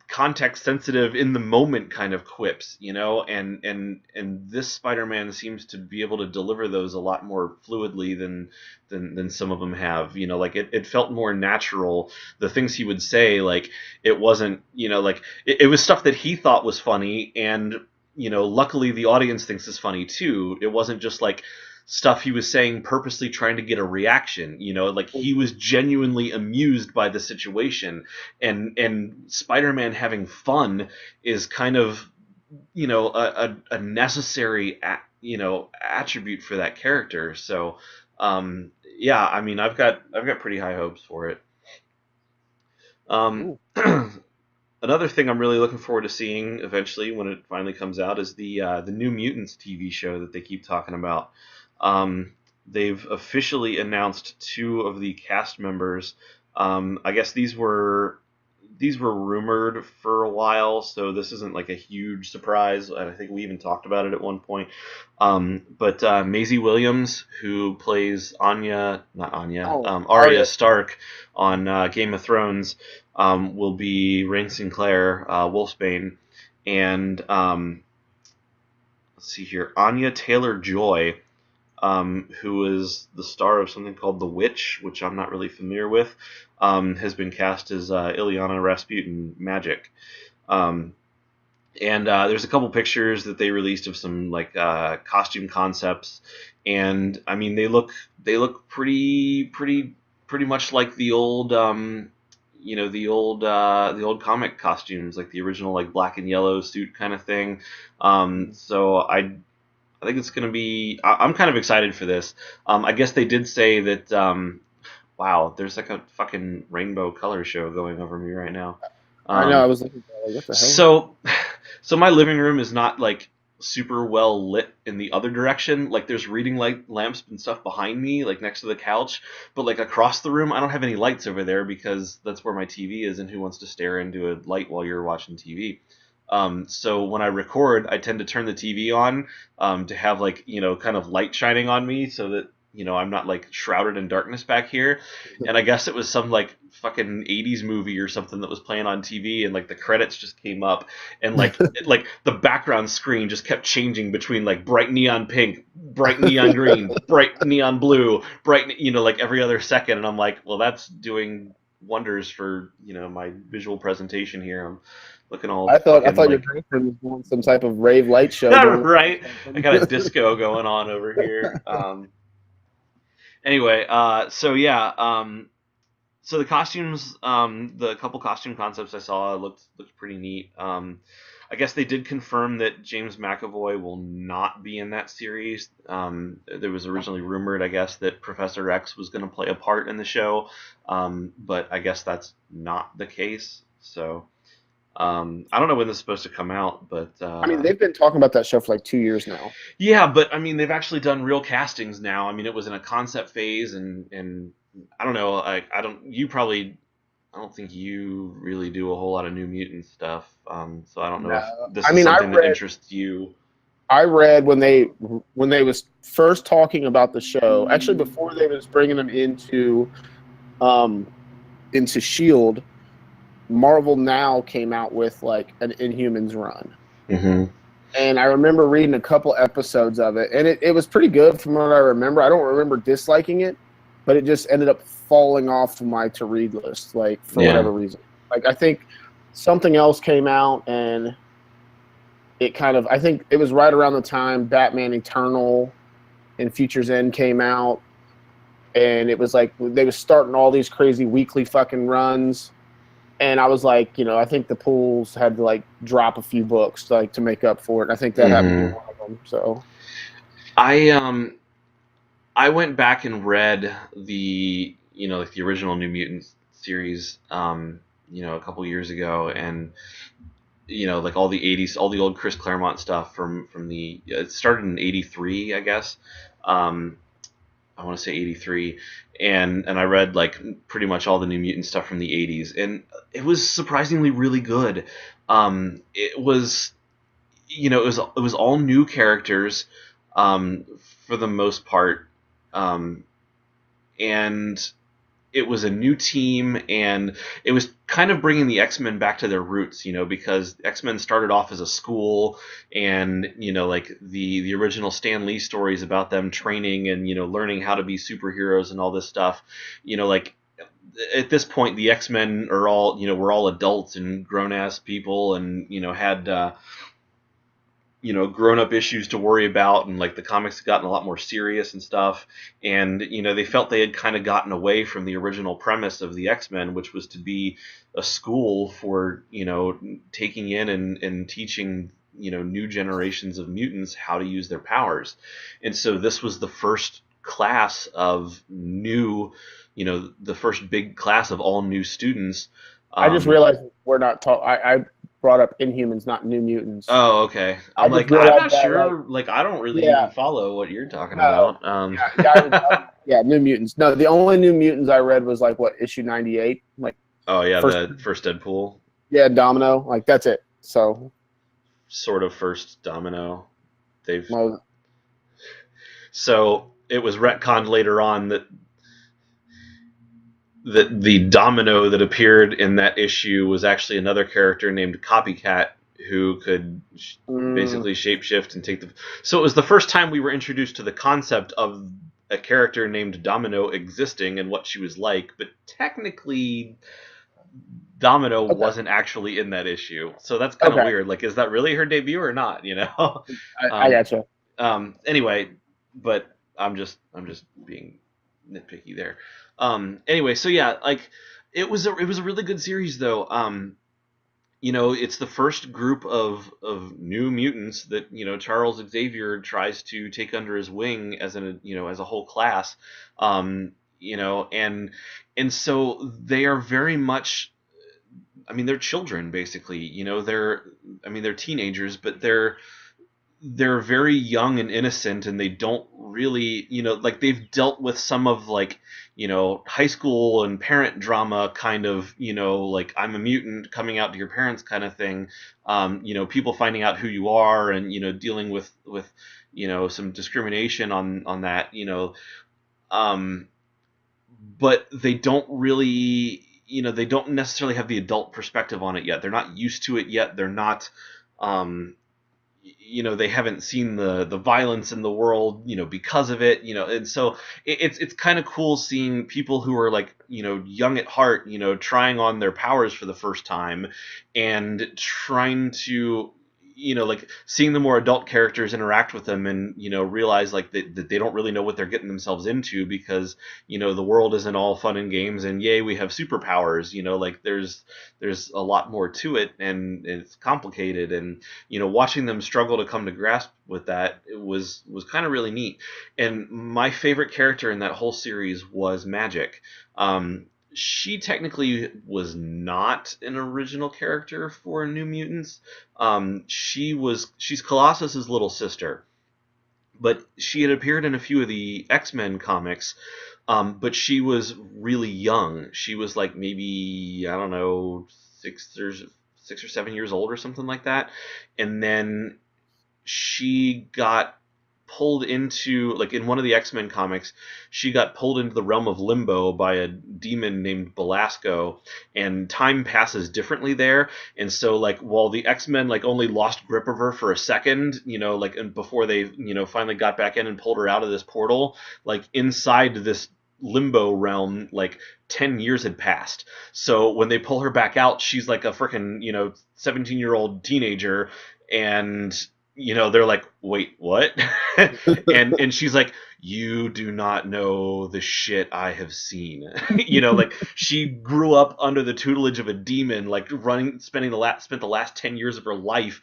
context sensitive in the moment kind of quips. And this Spider-Man seems to be able to deliver those a lot more fluidly than some of them have. Like it felt more natural. The things he would say, like it wasn't, like it was stuff that he thought was funny, and luckily the audience thinks is funny too. It wasn't just like stuff he was saying purposely trying to get a reaction. Like he was genuinely amused by the situation, and Spider-Man having fun is kind of a necessary attribute for that character. So yeah, I mean, I've got pretty high hopes for it. um Ooh. Another thing I'm really looking forward to seeing eventually when it finally comes out is the New Mutants TV show that they keep talking about. They've officially announced two of the cast members. I guess these were rumored for a while, so this isn't like a huge surprise. I think we even talked about it at one point. But Maisie Williams, who plays not Anya, Oh, Arya Arya. Stark on Game of Thrones, will be Rain Sinclair, Wolfsbane, and let's see here, Anya Taylor Joy, who is the star of something called The Witch, which I'm not really familiar with, has been cast as Ilyana Rasputin Magic. Um, and there's a couple pictures that they released of some like costume concepts, and I mean they look pretty much like the old the old comic costumes, like the original like black and yellow suit kind of thing. So I think it's going to be. I'm kind of excited for this. I guess they did say that Wow, there's like a fucking rainbow color show going over me right now. I know. I Um, was looking at that, like, what the hell? so, so my living room is not like super well lit in the other direction. Like there's reading light lamps and stuff behind me, like next to the couch. But like across the room, I don't have any lights over there because that's where my TV is, and who wants to stare into a light while you're watching TV? So when I record, I tend to turn the TV on to have like kind of light shining on me so that I'm not like shrouded in darkness back here. And I guess it was some like fucking 80s movie or something that was playing on TV, and like the credits just came up, and like the background screen just kept changing between like bright neon pink, bright neon green, bright neon blue, bright like every other second, and I'm like, well, that's doing wonders for my visual presentation here. I'm looking all I fucking thought your like girlfriend was doing some type of rave light show going on or right. I got a something. disco going on over here. Anyway, so yeah, so the costumes, the couple costume concepts I saw looked pretty neat. I guess they did confirm that James McAvoy will not be in that series. There was originally rumored, I guess, that Professor X was going to play a part in the show, but I guess that's not the case. So I don't know when this is supposed to come out, but I mean, they've been talking about that show for like 2 years now. yeah, but I mean, they've actually done real castings now. I mean, it was in a concept phase, and I don't know. I don't. You probably. I don't think you really do a whole lot of New Mutant stuff. So I don't know if No, this I is mean, something that interests you. I read when they was first talking about the show. Actually, before they was bringing them um into Shield, Marvel Now came out with like an Inhumans run. Mm-hmm. And I remember reading a couple episodes of it, and it was pretty good from what I remember. I don't remember disliking it, but it just ended up falling off my to read list, like for Yeah. whatever reason. Like I think something else came out, and it kind of I think it was right around the time Batman Eternal and Future's End came out, and it was like they was starting all these crazy weekly fucking runs. And I was like, I think the pools had to like drop a few books like to make up for it. And I think that happened to be Mm-hmm. one of them. So I I went back and read the like the original New Mutants series a couple years ago, and like all the 80s, all the old Chris Claremont stuff from the it started in 83, I guess. um I want to say 83, and I read like pretty much all the New Mutant stuff from the 80s, and it was surprisingly really good. It was it was all new characters um for the most part, um and it was a new team, and it was kind of bringing the X-Men back to their roots, because X-Men started off as a school, and like the original Stan Lee stories about them training and learning how to be superheroes and all this stuff, like at this point the X-Men are all we're all adults and grown ass people, and had grown up issues to worry about, and like the comics had gotten a lot more serious and stuff, and they felt they had kind of gotten away from the original premise of the X-Men, which was to be a school for taking in and teaching new generations of mutants how to use their powers. And so this was the first class of new, the first big class of all new students. I just um, realized we're not talking. I brought up Inhumans, not New Mutants. Oh, okay. I I'm just like, I'm realized not that, like, sure. Like, I don't really even yeah, follow what you're talking no, about. yeah, New Mutants. No, the only New Mutants I read was like what issue 98, like Oh yeah, first, the first Deadpool, yeah, Domino, like that's it. So, sort of first Domino. They've well, so it was retconned later on that the Domino that appeared in that issue was actually another character named Copycat, who could mm, basically shapeshift and take the. So it was the first time we were introduced to the concept of a character named Domino existing and what she was like, but technically Domino okay, wasn't actually in that issue. So that's kind of okay, weird. Like, is that really her debut or not? I um, gotcha. anyway, but I'm just being nitpicky there. Anyway, so yeah, like it was a really good series though. It's the first group of new mutants that Charles Xavier tries to take under his wing as as a whole class. and so they are very much, I mean, they're children basically. They're teenagers, but they're very young and innocent, and they don't really, like, they've dealt with some of, like, high school and parent drama kind of, like, I'm a mutant coming out to your parents kind of thing. People finding out who you are, and dealing with some discrimination on that. Um, but they don't really, they don't necessarily have the adult perspective on it yet. They're not used to it yet. They're not, um, they haven't seen the violence in the world, because of it, and so it's kind of cool seeing people who are, like, young at heart, trying on their powers for the first time, and trying to, like, seeing the more adult characters interact with them, and realize, like, that they don't really know what they're getting themselves into, because the world isn't all fun and games, and yay, we have superpowers. Like, there's a lot more to it, and it's complicated, and watching them struggle to come to grasp with that, it was kind of really neat. And my favorite character in that whole series was Magic. She technically was not an original character for New Mutants. She's Colossus's little sister, but she had appeared in a few of the X-Men comics. But she was really young. She was, like, maybe, I don't know, 6 or 7 years old or something like that. And then she got pulled into, like, in one of the X-Men comics, she got pulled into the realm of Limbo by a demon named Belasco, and time passes differently there. And so, like, while the X-Men, like, only lost grip of her for a second, like, and before they, finally got back in and pulled her out of this portal, like, inside this Limbo realm, like, 10 years had passed. So when they pull her back out, she's like a freaking, 17-year-old teenager, and they're like, wait, what? and she's like, you do not know the shit I have seen. Like, she grew up under the tutelage of a demon, like, spent the last 10 years of her life,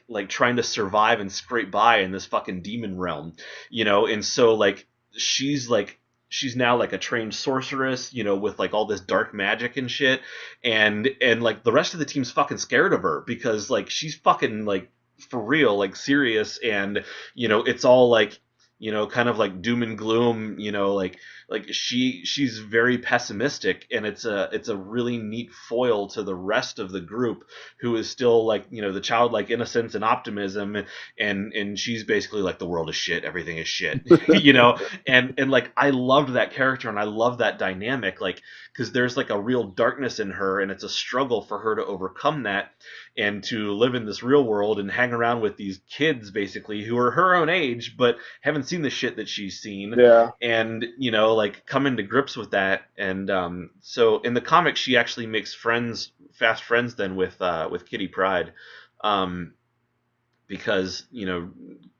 like trying to survive and scrape by in this fucking demon realm. And so, like, she's now, like, a trained sorceress, with, like, all this dark magic and shit. And like, the rest of the team's fucking scared of her, because, like, she's fucking, like, for real, like, serious, and it's all, like, kind of like doom and gloom, like she's very pessimistic, and it's a really neat foil to the rest of the group, who is still, like, the childlike innocence and optimism, and she's basically like, the world is shit, everything is shit. And like, I loved that character, and I love that dynamic, like, because there's, like, a real darkness in her, and it's a struggle for her to overcome that, and to live in this real world and hang around with these kids, basically, who are her own age but haven't seen the shit that she's seen. Yeah. And like, come into grips with that. And so in the comics, she actually makes fast friends then with Kitty Pryde, because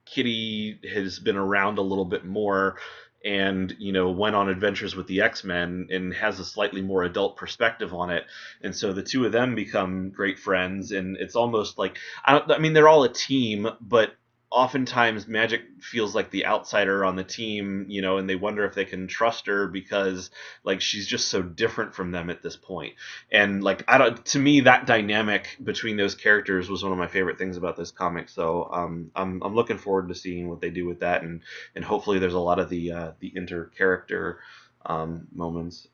Kitty has been around a little bit more, and went on adventures with the X-Men, and has a slightly more adult perspective on it. And so the two of them become great friends, and it's almost like, I mean, they're all a team, but oftentimes Magic feels like the outsider on the team, and they wonder if they can trust her, because, like, she's just so different from them at this point. And, like, to me, that dynamic between those characters was one of my favorite things about this comic. So I'm looking forward to seeing what they do with that, and hopefully there's a lot of the inter-character moments.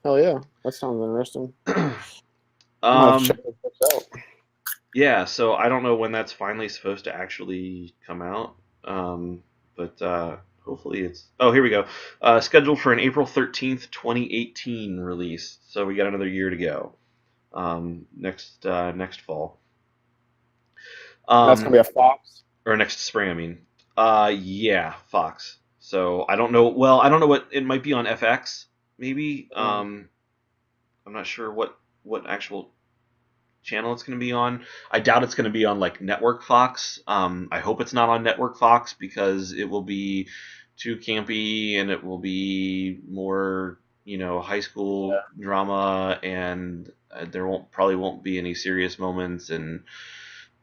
Hell yeah, that sounds interesting. I'll have to check this out. Yeah, so I don't know when that's finally supposed to actually come out, but hopefully it's. Oh, here we go. Scheduled for an April 13th, 2018 release. So we got another year to go. Next fall. That's gonna be a Fox. Or next spring, I mean. Yeah, Fox. So I don't know. Well, I don't know what it might be on FX. Maybe. I'm not sure what actual channel it's going to be on. I doubt it's going to be on, like, Network Fox. I hope it's not on Network Fox, because it will be too campy, and it will be more, high school drama, and there probably won't be any serious moments, and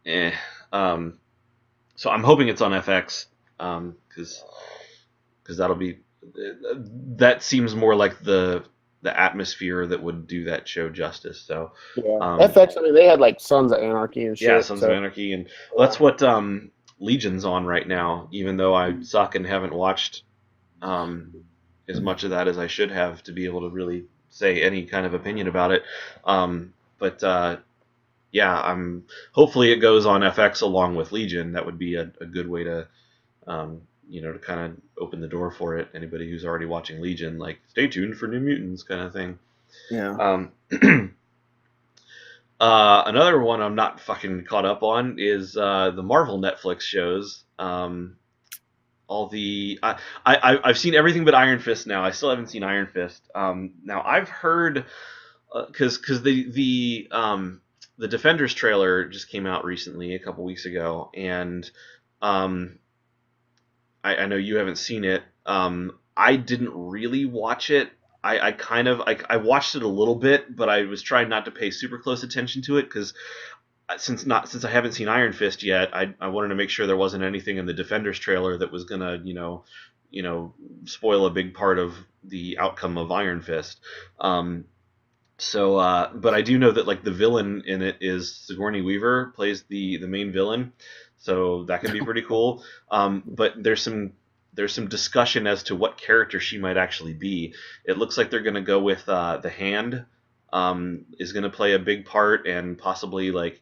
so I'm hoping it's on FX, because that'll be that seems more like the atmosphere that would do that show justice. So, Yeah, um, FX. I mean, they had like Sons of Anarchy and yeah, shit. Sons of So Anarchy, and yeah. that's what Legion's on right now. Even though I suck and haven't watched um, as much of that as I should have to be able to really say any kind of opinion about it. But yeah, I'm hopefully it goes on FX along with Legion. That would be a good way to to kind of open the door for it. Anybody who's already watching Legion, like, stay tuned for New Mutants kind of thing. Yeah. Um, another one I'm not fucking caught up on is the Marvel Netflix shows. All the I've seen everything but Iron Fist now. I still haven't seen Iron Fist. Now I've heard because the Defenders trailer just came out recently, a couple weeks ago, and um, I know you haven't seen it. I didn't really watch it. I kind of I watched it a little bit, but I was trying not to pay super close attention to it because since I haven't seen Iron Fist yet, I wanted to make sure there wasn't anything in the Defenders trailer that was gonna spoil a big part of the outcome of Iron Fist. But I do know that like the villain in it is Sigourney Weaver plays the main villain, so that could be pretty cool. But there's some discussion as to what character she might actually be. It looks like they're gonna go with the Hand is gonna play a big part, and possibly like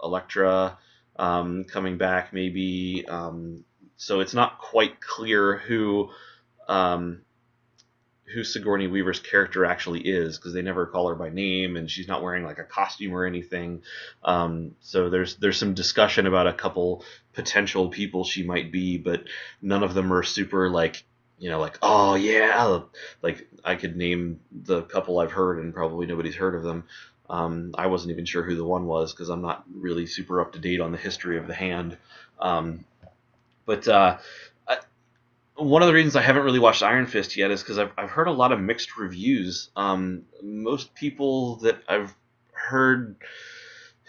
Elektra coming back maybe. So it's not quite clear um, who Sigourney Weaver's character actually is because they never call her by name and she's not wearing like a costume or anything. So there's some discussion about a couple potential people she might be, but none of them are super like like, oh yeah, like I could name the couple I've heard and probably nobody's heard of them. I wasn't even sure who the one was because I'm not really super up to date on the history of the Hand. But one of the reasons I haven't really watched Iron Fist yet is because I've heard a lot of mixed reviews. Most people that I've heard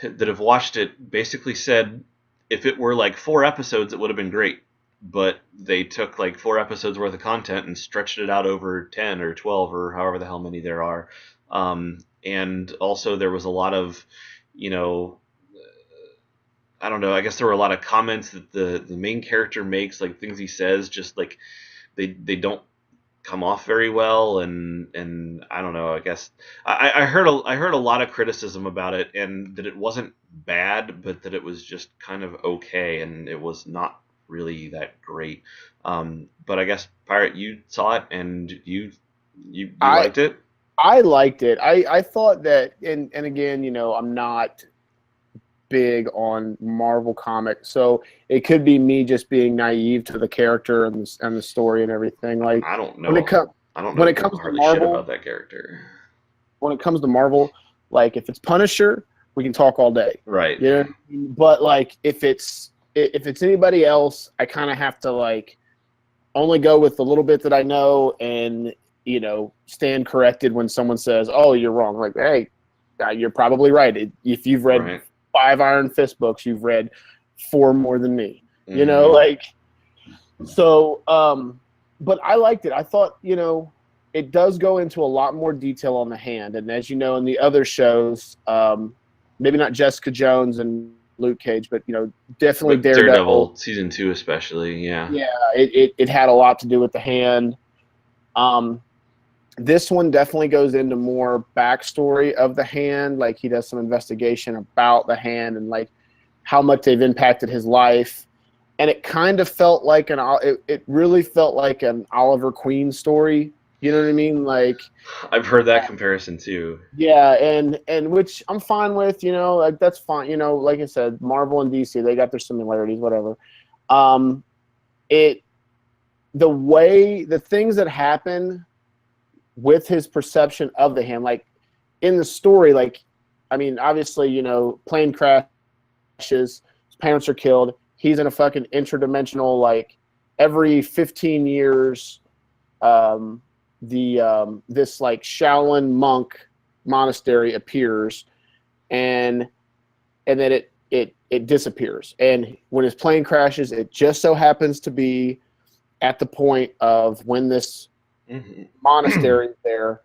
that have watched it basically said if it were like 4 episodes, it would have been great. But they took like 4 episodes worth of content and stretched it out over 10 or 12 or however the hell many there are. And also there was a lot of, you know, I don't know. I guess there were a lot of comments that the main character makes, like things he says, just like they don't come off very well, and I don't know. I guess I heard a lot of criticism about it, and that it wasn't bad, but that it was just kind of okay, and it was not really that great. But I guess Pirate, you saw it, and you I liked it. I liked it. I thought that, and again, I'm not big on Marvel comics, so it could be me just being naive to the character and the story and everything. Like I don't when it know. comes I don't when know it comes to hardly shit about Marvel, that character. like if it's Punisher, we can talk all day. Right. You know what I mean? But like if it's anybody else, I kind of have to like only go with the little bit that I know and stand corrected when someone says, "Oh, you're wrong." Like, hey, you're probably right. If you've read Right. 5 Iron Fist books, you've read 4 more than me. Mm-hmm. Like so. But I liked it. I thought it does go into a lot more detail on the Hand, and as you know in the other shows, maybe not Jessica Jones and Luke Cage, but definitely But Daredevil. season 2 especially, yeah. Yeah, it had a lot to do with the Hand. Um, this one definitely goes into more backstory of the Hand. Like he does some investigation about the Hand and like how much they've impacted his life. And it kind of felt like it really felt like an Oliver Queen story. You know what I mean? Like, I've heard that comparison too. yeah, and which I'm fine with. Like that's fine. Like I said, Marvel and DC, they got their similarities, whatever. Um, it the things that happen with his perception of the Hand, like in the story, like, I mean, obviously, plane crashes, his parents are killed. He's in a fucking interdimensional, like every 15 years, this like Shaolin monk monastery appears, and then it disappears. And when his plane crashes, it just so happens to be at the point of when this Mm-hmm. monastery is there.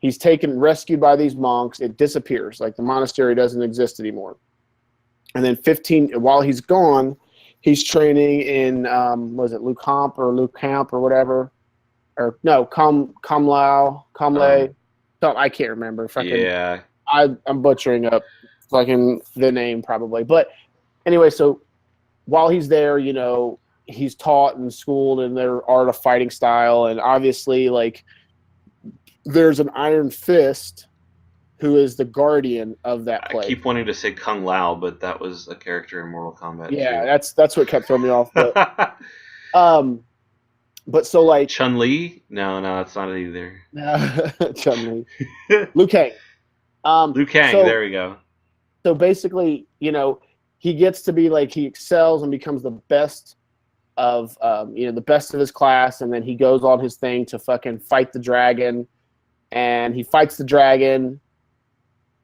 He's rescued by these monks. It disappears. Like the monastery doesn't exist anymore. And then 15, while he's gone, he's training in, was it Luke Camp or whatever? Or no, um, Comlay. I can't remember. Fucking, yeah. I'm butchering up fucking the name probably. But anyway, so while he's there, he's taught and schooled in their art of fighting style. And obviously, like, there's an Iron Fist who is the guardian of that I place. keep wanting to say Kung Lao, but that was a character in Mortal Kombat Yeah, too. that's what kept throwing me off. Um, but so like Chun Li? No, no, that's not it either. Chun Li, Liu Kang. Liu Kang. So There we go. basically, he gets to be like he excels and becomes the best of the best of his class, and then he goes on his thing to fucking fight the dragon, and he fights the dragon.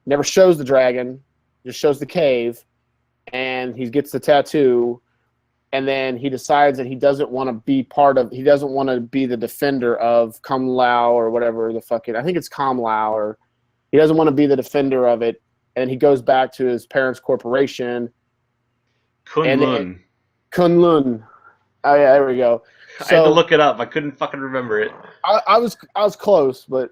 Never shows the dragon, just shows the cave, and he gets the tattoo, and then he decides that he doesn't want to be he doesn't want to be the defender of Kung Lao or whatever the fucking, I think it's Kung Lao, or he doesn't want to be the defender of it, and he goes back to his parents' corporation, and Kunlun. Kunlun. Oh yeah, there we go. I had to So look it up. I couldn't fucking remember it. I was close, but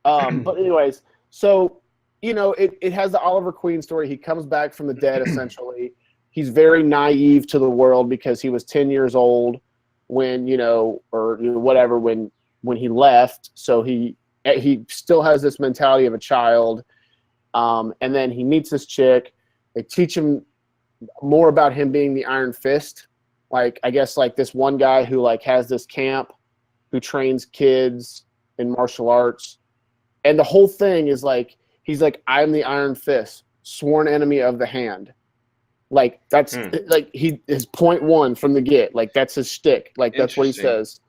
anyways, so it has the Oliver Queen story. He comes back from the dead essentially. He's very naive to the world because he was 10 years old when or whatever when he left. So he still has this mentality of a child. And then he meets this chick. They teach him more about him being the Iron Fist. Like I guess like this one guy who like has this camp who trains kids in martial arts, and the whole thing is like he's like, I'm the Iron Fist, sworn enemy of the hand. Like that's Hmm. like he his point one from the get. Like that's his shtick. Like that's what he Interesting. says.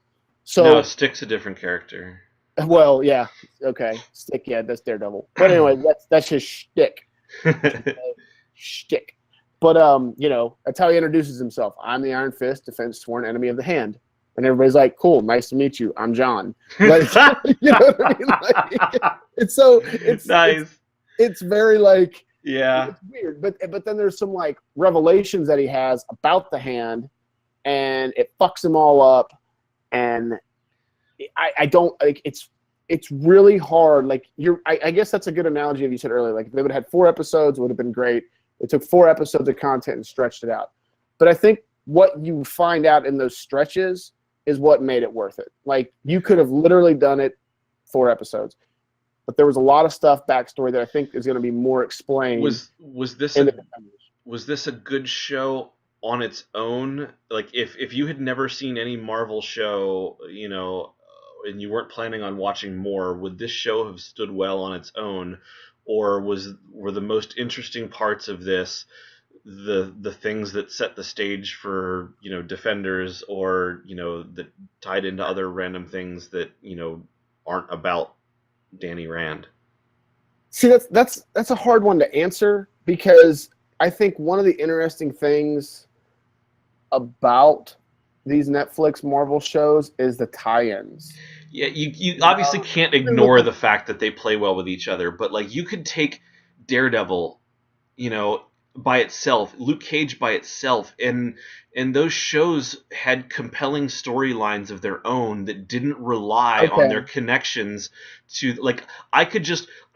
No, So Stick's a different character. well, yeah, okay, stick. Yeah, that's Daredevil. But anyway, that's his shtick. Shtick. But that's how he introduces himself. I'm the Iron Fist, defense sworn enemy of the hand. And everybody's like, "Cool, nice to meet you. I'm John." Like, you know what I mean? Like, it's so Nice. it's very like Yeah. it's weird. But then there's some like revelations that he has about the hand, and it fucks him all up. And I don't like it's really hard. Like I guess that's a good analogy of you said earlier. Like if they would have had 4 episodes, it would have been great. It took 4 episodes of content and stretched it out. But I think what you find out in those stretches is what made it worth it. Like you could have literally done it 4 episodes, but there was a lot of stuff backstory that I think is going to be more explained Was this in a the Defenders. good show on its own? Like if you had never seen any Marvel show, and you weren't planning on watching more, would this show have stood well on its own, or were the most interesting parts of this the things that set the stage for Defenders, or that tied into other random things that aren't about Danny Rand? See, that's a hard one to answer because I think one of the interesting things about these Netflix Marvel shows is the tie-ins. Yeah, you obviously can't Even with ignore the the fact that they play well with each other, but like you could take Daredevil, by itself, Luke Cage by itself, and those shows had compelling storylines of their own that didn't rely on their okay, connections to, like, I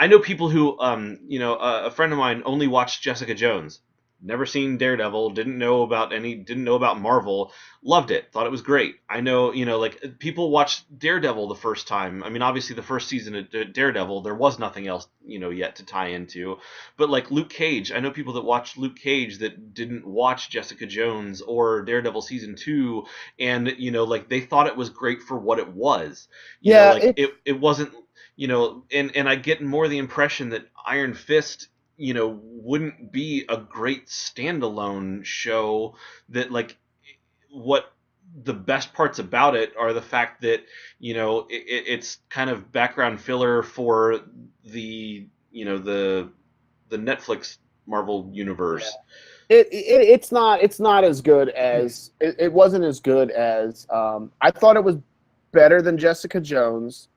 know people who a friend of mine only watched Jessica Jones, never seen Daredevil, didn't know about Marvel, loved it, thought it was great. I know, like, people watched Daredevil the first time. I mean, obviously the first season of Daredevil, there was nothing else, yet to tie into. But like Luke Cage, I know people that watched Luke Cage that didn't watch Jessica Jones or Daredevil season 2, and like they thought it was great for what it was. yeah, Like it wasn't, and I get more the impression that Iron Fist wouldn't be a great standalone show, that like what the best parts about it are the fact that it's kind of background filler for the the Netflix Marvel yeah. universe. It's not as good as it wasn't as good as I thought it was better than Jessica Jones,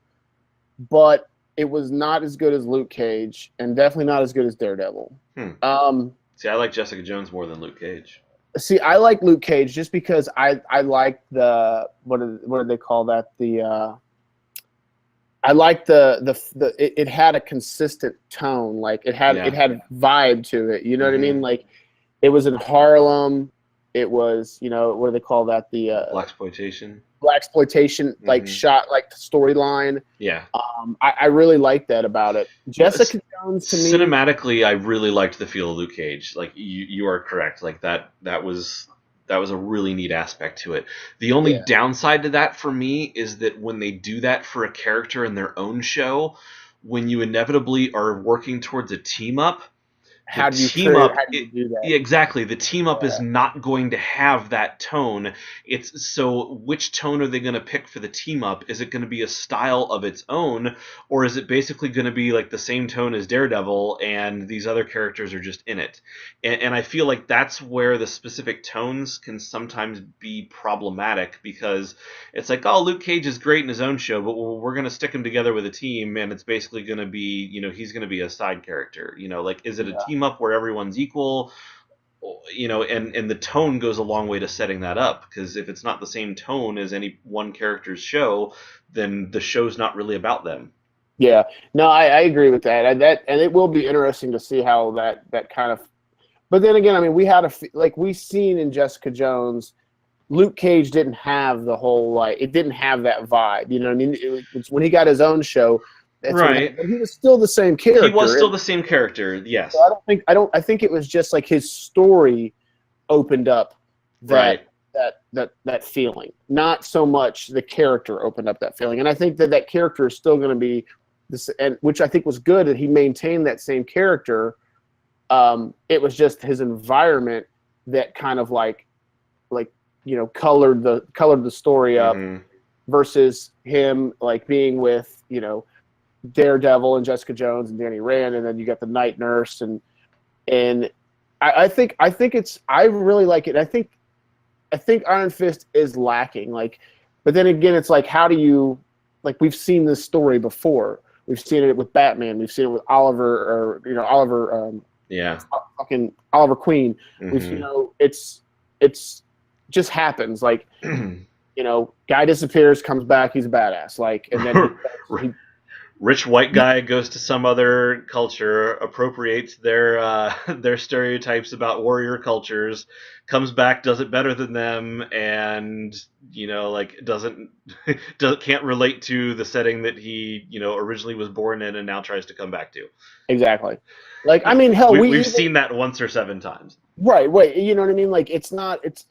but it was not as good as Luke Cage, and definitely not as good as Daredevil. Hmm. Um, See, I like Jessica Jones more than Luke Cage. See, I like Luke Cage just because I like the what do they call that I like it had a consistent tone, like it Yeah. had vibe to it. You know what I mean? Mm-hmm. Like it was in Harlem. It was, what do they call that? The Blaxploitation. black exploitation, like Mm-hmm. shot, like the storyline. Yeah. I really like that about it. No, Jessica Jones to me, cinematically, I really liked the feel of Luke Cage. Like you are correct. Like that was a really neat aspect to it. The only yeah. downside to that for me is that when they do that for a character in their own show, when you inevitably are working towards a team up, the How do you team create? up How do you do that? yeah, exactly, the team up is Yeah, not going to have that tone. It's so which tone are they going to pick for the team up? Is it going to be a style of its own, or is it basically going to be like the same tone as Daredevil and these other characters are just in it? And I feel like that's where the specific tones can sometimes be problematic, because it's like, oh, Luke Cage is great in his own show, but we're going to stick him together with a team, and it's basically going to be, he's going to be a side character. Like, is it a yeah. team up where everyone's equal? And the tone goes a long way to setting that up, because if it's not the same tone as any one character's show, then the show's not really about them. Yeah, no, I agree with that. And it will be interesting to see how that kind of. But then again, I mean, we had like we seen in Jessica Jones, Luke Cage didn't have the whole like it didn't have that vibe. You know what I mean? It's when he got his own show, that's when Right. but he was still the same He was character. still And the same character, so yes. I think it was just like his story opened up Right. that feeling, not so much the character opened up that feeling. And I think that character is still going to be this, and which I think was good that he maintained that same character. It was just his environment that kind of like colored the story up Mm-hmm. versus him like being with Daredevil and Jessica Jones and Danny Rand, and then you got the night nurse and I think it's I really like it. I think Iron Fist is lacking. Like, but then again, it's like how do you like we've seen this story before. We've seen it with Batman. We've seen it with Oliver or Oliver Yeah. fucking Oliver Queen. We've Mm-hmm. it's just happens. Like guy disappears, comes back, he's a badass. Like, and then he Rich white guy goes to some other culture, appropriates their their stereotypes about warrior cultures, comes back, does it better than them, and like doesn't can't relate to the setting that he originally was born in and now tries to come back to. exactly. Like, I mean, hell, we We've even seen that once or seven times. right. You know what I mean? Like, it's not. It's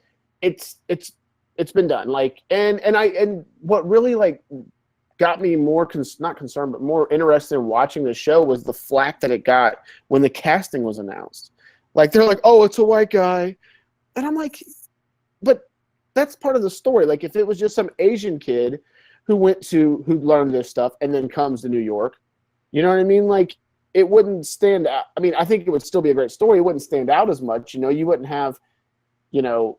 been done. Like, and what really like got me more not concerned, but more interested in watching the show was the flack that it got when the casting was announced. Like, they're like, "Oh, it's a white guy," and I'm like, "But that's part of the story. Like, if it was just some Asian kid who learned this stuff and then comes to New York, you know what I mean? Like, it wouldn't stand out. I mean, I think it would still be a great story. It wouldn't stand out as much. You wouldn't have, you know,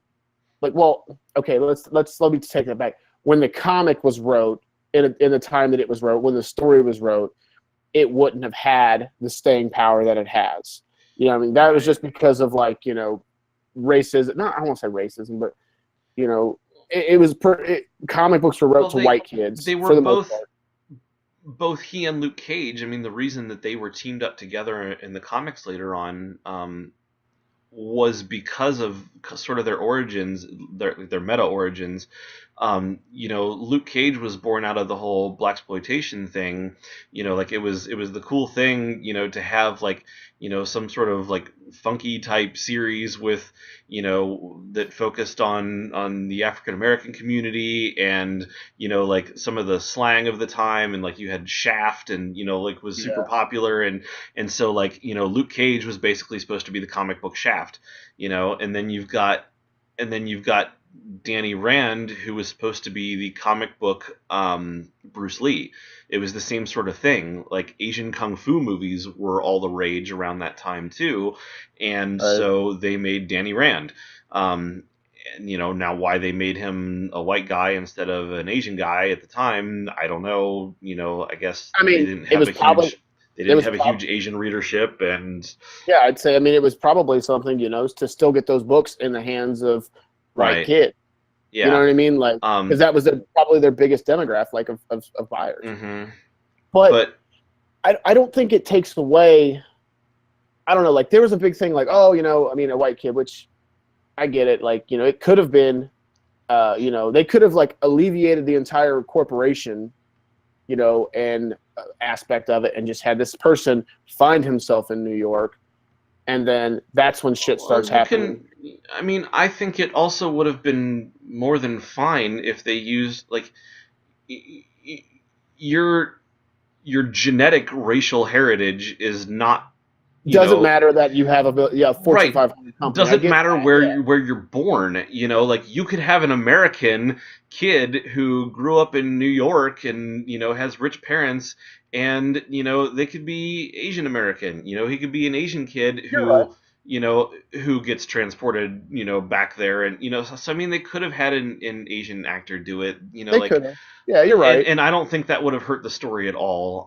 like, well, okay, let me take that back. When the comic was wrote in the time that it was wrote, when the story was wrote, it wouldn't have had the staying power that it has. I mean, that was just because of like racism. Not I won't say racism, but it was comic books were wrote Well, to white kids they were for the most part. both he and Luke Cage. I mean, the reason that they were teamed up together in the comics later on was because of sort of their origins, their meta origins. Luke Cage was born out of the whole blaxploitation thing. Like it was the cool thing, to have like some sort of like funky type series with that focused on the African American community, and like some of the slang of the time, and like you had Shaft, and like was super Yeah, popular, and so like Luke Cage was basically supposed to be the comic book Shaft, and then you've got Danny Rand, who was supposed to be the comic book Bruce Lee. It was the same sort of thing. Like Asian kung fu movies were all the rage around that time too, and Right. so they made Danny Rand. And, now why they made him a white guy instead of an Asian guy at the time, I don't know. I guess I mean, they it didn't was have a probably huge Asian readership, and yeah, I'd say I mean it was probably something, to still get those books in the hands of white right, kids. You know yeah. what I mean? Like, because Um, that was probably their biggest demographic, like of buyers. hmm But But I don't think it takes away. I don't know. Like there was a big thing, like oh, I mean, a white kid, which I get it. Like it could have been, they could have like alleviated the entire corporation, and aspect of it, and just had this person find himself in New York, and then that's when shit well, starts you happening. can. I mean, I think it also would have been more than fine if they used like y- y- your your genetic racial heritage is not, you Doesn't know, matter that you have a Fortune right. 500 company. I Doesn't get matter that. Yeah. where you're born. Like you could have an American kid who grew up in New York and has rich parents, and they could be Asian American. He could be an Asian kid You're right. who gets transported back there, and so I mean they could have had an Asian actor do it. They Like, could have. Yeah, you're and right. and I don't think that would have hurt the story at all.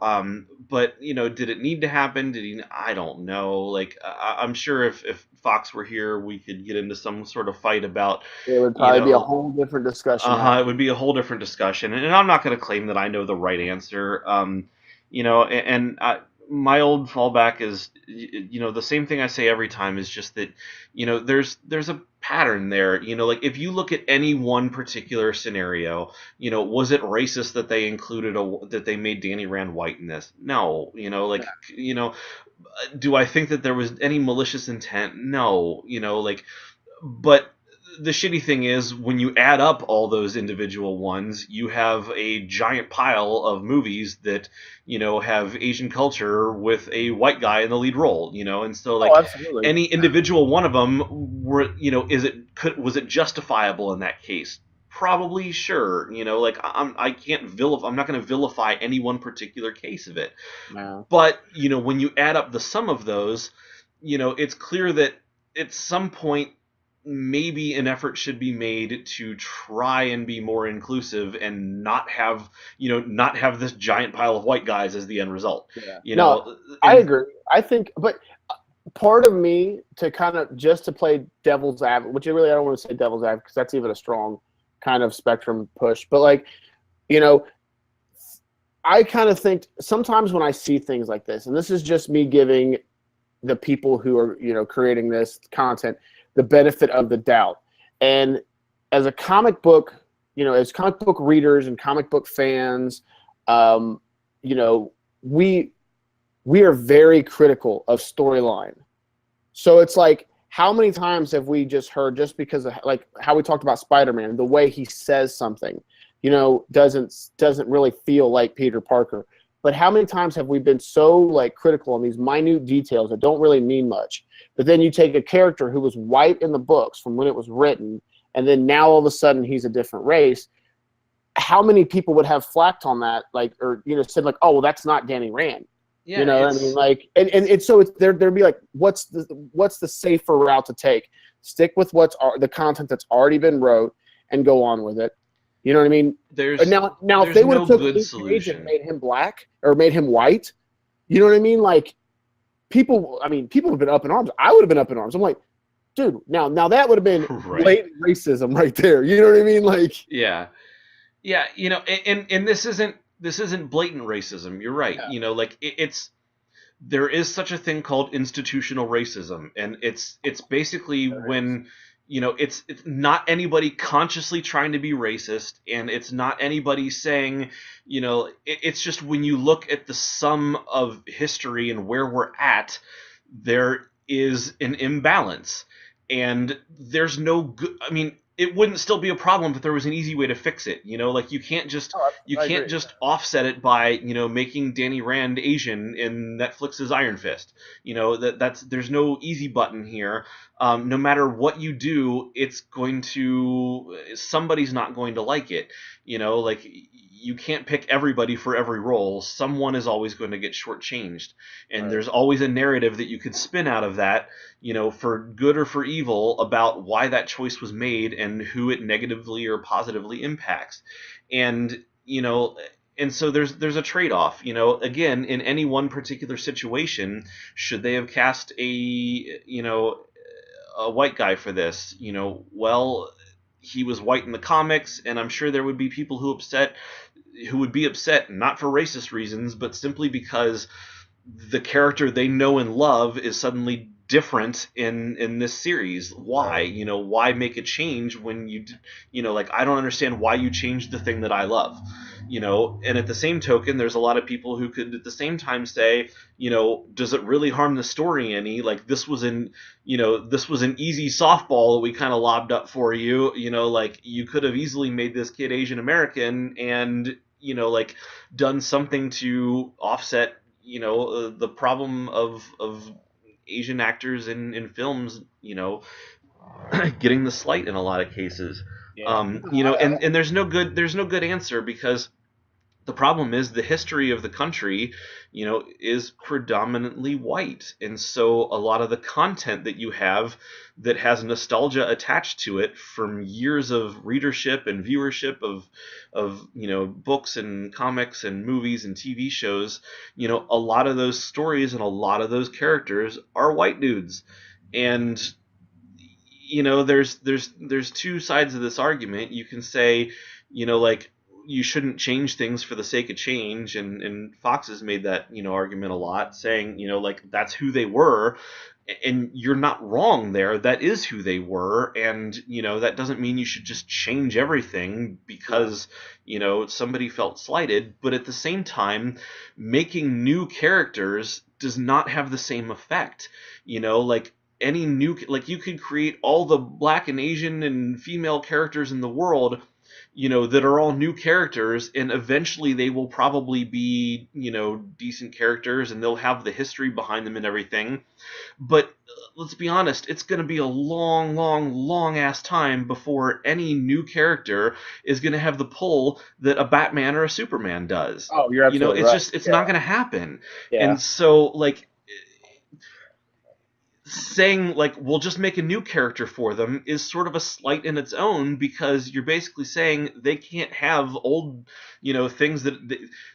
But did it need to happen? Did he? I don't know. Like, I'm sure if Fox were here, we could get into some sort of fight about, It would you probably be a know, whole different discussion it happening. would be a whole different discussion, and I'm not going to claim that I know the right answer. My old fallback is, the same thing I say every time is just that, there's a pattern there. Like if you look at any one particular scenario, was it racist that they that they made Danny Rand white in this? No. Like, do I think that there was any malicious intent? No. But the shitty thing is when you add up all those individual ones, you have a giant pile of movies that have Asian culture with a white guy in the lead role. And so Oh, like absolutely. any individual one of them were, was it justifiable in that case? Probably, sure. Like I can't vilify. I'm not going to vilify any one particular case of it. No. But when you add up the sum of those, it's clear that at some point maybe an effort should be made to try and be more inclusive and not have this giant pile of white guys as the end result. Yeah. You No, know, I and agree. I think, but part of me to kind of just to play devil's advocate, which really I don't want to say devil's advocate because that's even a strong kind of spectrum push. But like, you know, I kind of think sometimes when I see things like this, and this is just me giving the people who are creating this content the benefit of the doubt. And as a comic book, as comic book readers and comic book fans, um, you know, we we are very critical of storyline. So it's like, how many times have we just heard just because of like how we talked about Spider-Man, the way he says something, doesn't really feel like Peter Parker. But how many times have we been so like critical on these minute details that don't really mean much? But then you take a character who was white in the books from when it was written, and then now all of a sudden he's a different race. How many people would have flacked on that, like, or said like, oh well, that's not Danny Rand. yeah, I mean, like, and so it's there'd be like, what's the safer route to take? Stick with the content that's already been wrote and go on with it. You know what I mean? And there's now, if there's they would have no took good Luke Cage and solution. made him black or made him white, you know what I mean? Like, people have been up in arms. I would have been up in arms. I'm like, dude, now that would have been Right. blatant racism right there. You know what I mean? Like, Yeah. Yeah, and this isn't blatant racism. You're right. yeah, Like it's there is such a thing called institutional racism, and it's basically there is. when it's not anybody consciously trying to be racist, and it's not anybody saying, it's just when you look at the sum of history and where we're at, there is an imbalance, and there's no good. I mean, it wouldn't still be a problem if there was an easy way to fix it. Like you can't just Oh, you I can't agree. just offset it by making Danny Rand Asian in Netflix's Iron Fist. That's there's no easy button here. No matter what you do, it's going to somebody's not going to like it. Like you can't pick everybody for every role. Someone is always going to get shortchanged, and Right. there's always a narrative that you could spin out of that, for good or for evil, about why that choice was made and who it negatively or positively impacts. And, and so there's a trade-off. Again, in any one particular situation, should they have cast a white guy for this? Well, he was white in the comics, and I'm sure there would be people who would be upset not for racist reasons, but simply because the character they know and love is suddenly different in this series. Why? Right. Why make a change when like, I don't understand why you changed the thing that I love. And at the same token, there's a lot of people who could at the same time say, does it really harm the story any? Like, this was an easy softball that we kind of lobbed up for you. Like, you could have easily made this kid Asian American and like done something to offset the problem of Asian actors in films, getting the slight in a lot of cases. Yeah. And there's no good answer, because the problem is the history of the country, is predominantly white. And so a lot of the content that you have that has nostalgia attached to it from years of readership and viewership of books and comics and movies and TV shows, a lot of those stories and a lot of those characters are white dudes. And there's two sides of this argument. You can say, like, you shouldn't change things for the sake of change, and Fox has made that argument a lot, saying like, that's who they were, and you're not wrong there. That is who they were, and that doesn't mean you should just change everything Yeah. because somebody felt slighted. But at the same time, making new characters does not have the same effect. Like, like, you could create all the black and Asian and female characters in the world, that are all new characters, and eventually they will probably be decent characters, and they'll have the history behind them and everything. But let's be honest, it's going to be a long, long, long ass time before any new character is going to have the pull that a Batman or a Superman does. Oh, you're absolutely It's right. just, it's Yeah. not going to happen. Yeah. And so, like, saying like, we'll just make a new character for them is sort of a slight in its own, because you're basically saying they can't have old things, that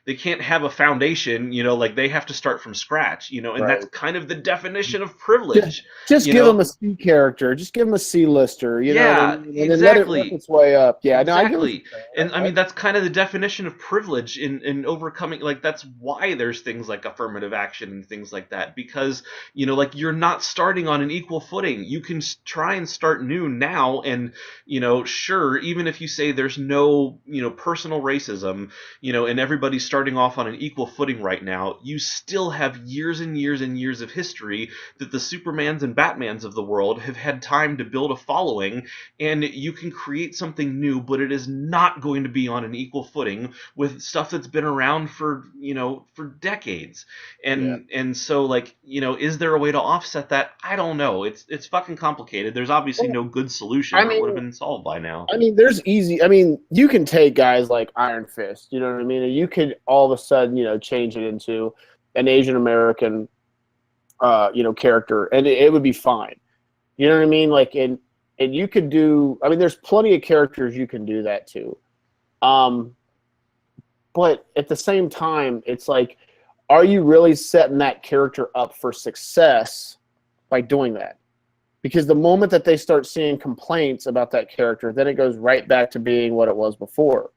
they can't have a foundation, like, they have to start from scratch, and that's Right. kind of the definition of Just, privilege. just you give know them a C character. Just give them a C lister. You know what I yeah, mean? And then let it work exactly. its way up. Yeah. No, I get what you're Exactly. saying. And I mean, that's kind of the definition of privilege in overcoming. Like, that's why there's things like affirmative action and things like that, because like, you're not starting on an equal footing. You can try and start new now, and sure, even if you say there's no personal racism, and everybody's starting off on an equal footing right now, you still have years and years and years of history that the Supermans and Batmans of the world have had time to build a following, and you can create something new, but it is not going to be on an equal footing with stuff that's been around for decades. Yeah. And so, like, is there a way to offset that? I don't know. It's fucking complicated. There's obviously Well, no good solution, I or it would have mean, been solved by now. there's easy. I mean, you can take guys like Iron Fist. You know what I mean? And you could all of a sudden, change it into an Asian American, character, and it would be fine. You know what I mean? Like, and you could do. I mean, there's plenty of characters you can do that to. Um, but at the same time, it's like, are you really setting that character up for success by doing that? Because the moment that they start seeing complaints about that character, then it goes right back to being what it was before.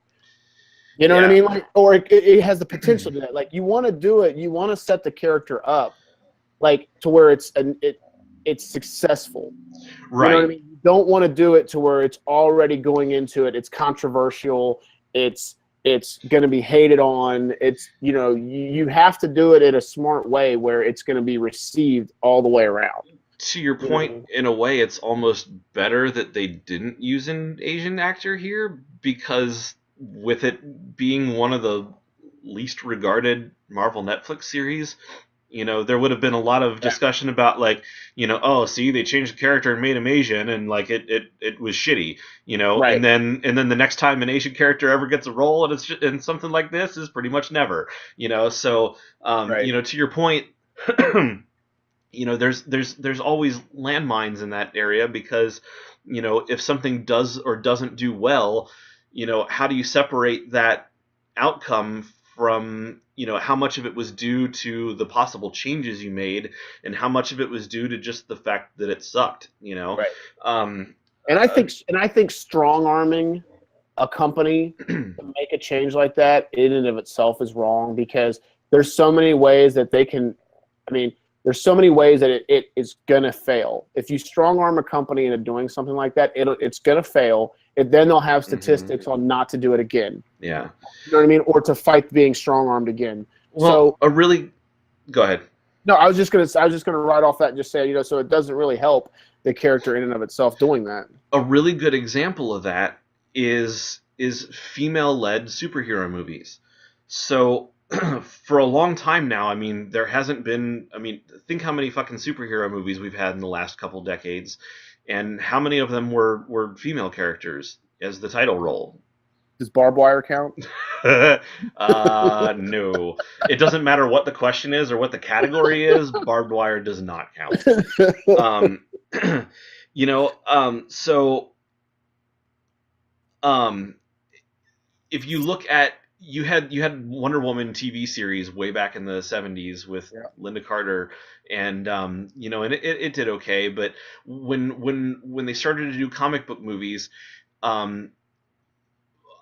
You know what I Yeah. mean? Like, or it has the potential to that. Like, you want to do it, you want to set the character up, like, to where it's successful. You know what I Right. mean? You don't want to do it to where it's already going into it. It's controversial. It's going to be hated on. It's, you have to do it in a smart way where it's going to be received all the way around. to your You know what I point, mean? in a way, it's almost better that they didn't use an Asian actor here because with it being one of the least regarded Marvel Netflix series, there would have been a lot of Yeah. discussion about like, oh, see, they changed the character and made him Asian, and like it was shitty, Right. and then the next time an Asian character ever gets a role, and it's just, and something like this is pretty much never, so Right. to your point. There's always landmines in that area because if something does or doesn't do well, how do you separate that outcome from how much of it was due to the possible changes you made and how much of it was due to just the fact that it sucked. Right. um And I think strong arming a company to make a change like that in and of itself is wrong because there's so many ways that they can. I mean, there's so many ways that it is gonna fail. If you strong arm a company into doing something like that, it's gonna fail. Then they'll have mhm, statistics on not to do it again. yeah, You know what I mean? Or to fight being strong armed again. well, So a really go ahead. no, I was just gonna write off that and just say, so it doesn't really help the character in and of itself doing that. A really good example of that is female-led superhero movies. So for a long time now, I mean, there hasn't been. I mean, think how many fucking superhero movies we've had in the last couple decades, and how many of them were female characters as the title role. Does barbed wire count? No, it doesn't matter what the question is or what the category is. Barbed wire does not count. Um, so um, if you look at you had Wonder Woman TV series way back in the 70s with Yeah. Linda Carter, and and it did okay, but when they started to do comic book movies, um,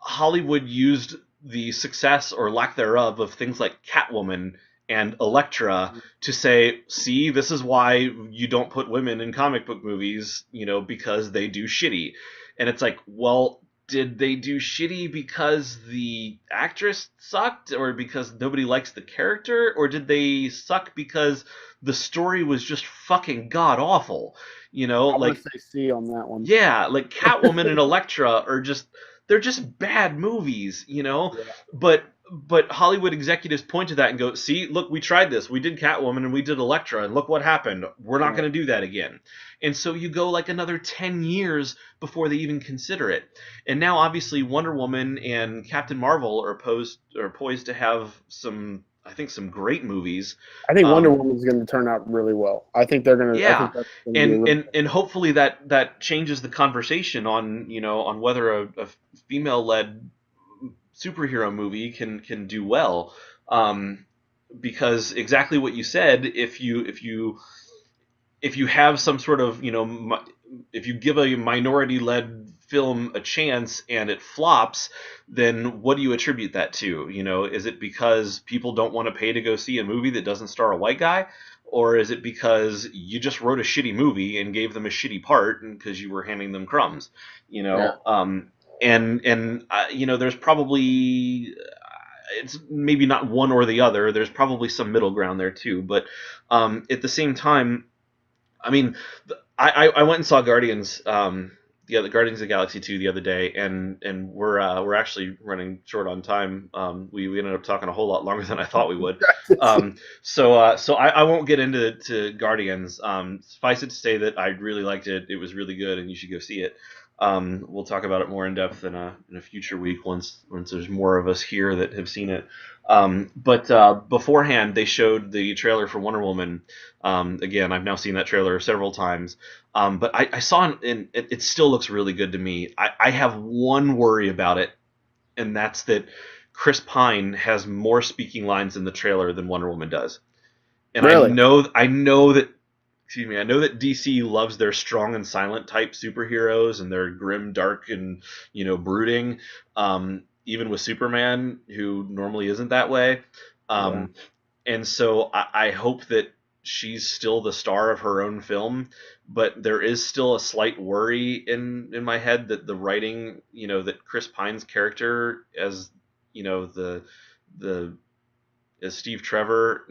Hollywood used the success or lack thereof of things like Catwoman and Elektra to say, see, this is why you don't put women in comic book movies, because they do shitty. And it's like, well, did they do shitty because the actress sucked or because nobody likes the character, or did they suck because the story was just fucking god awful? I'm gonna Like, say C on that one. yeah, like Catwoman and Elektra are just they're just bad movies, Yeah. But Hollywood executives point to that and go, "See, look, we tried this. We did Catwoman and we did Elektra, and look what happened. We're not Right. going to do that again." And so you go like another 10 years before they even consider it. And now obviously Wonder Woman and Captain Marvel are poised to have some, I think, some great movies. I think Wonder Um, Woman's going to turn out really well. I think they're going to. I yeah, think that's going to be a and really. and hopefully that changes the conversation on on whether a female led superhero movie can do well. Because exactly what you said, if you have some sort of if you give a minority led film a chance and it flops, then what do you attribute that to? Is it because people don't want to pay to go see a movie that doesn't star a white guy, or is it because you just wrote a shitty movie and gave them a shitty part and because you were handing them crumbs? you Yeah. know um and there's probably it's maybe not one or the other. There's probably some middle ground there too. But at the same time, I mean, I went and saw Guardians, the Guardians of the Galaxy 2 the other day, and we're actually running short on time. We ended up talking a whole lot longer than I thought we would. So I won't get into Guardians. Suffice it to say that I really liked it. It was really good, and you should go see it. We'll talk about it more in depth in a future week once there's more of us here that have seen it. But beforehand, they showed the trailer for Wonder Woman. Again, I've now seen that trailer several times. But I saw it, and it still looks really good to me. I have one worry about it, and that's that Chris Pine has more speaking lines in the trailer than Wonder Woman does. And Really? I know that excuse me, I know that DC loves their strong and silent type superheroes and their grim, dark, and brooding. Even with Superman, who normally isn't that way. Yeah. Um, and so I hope that she's still the star of her own film, but there is still a slight worry in my head that the writing, that Chris Pine's character as the as Steve Trevor,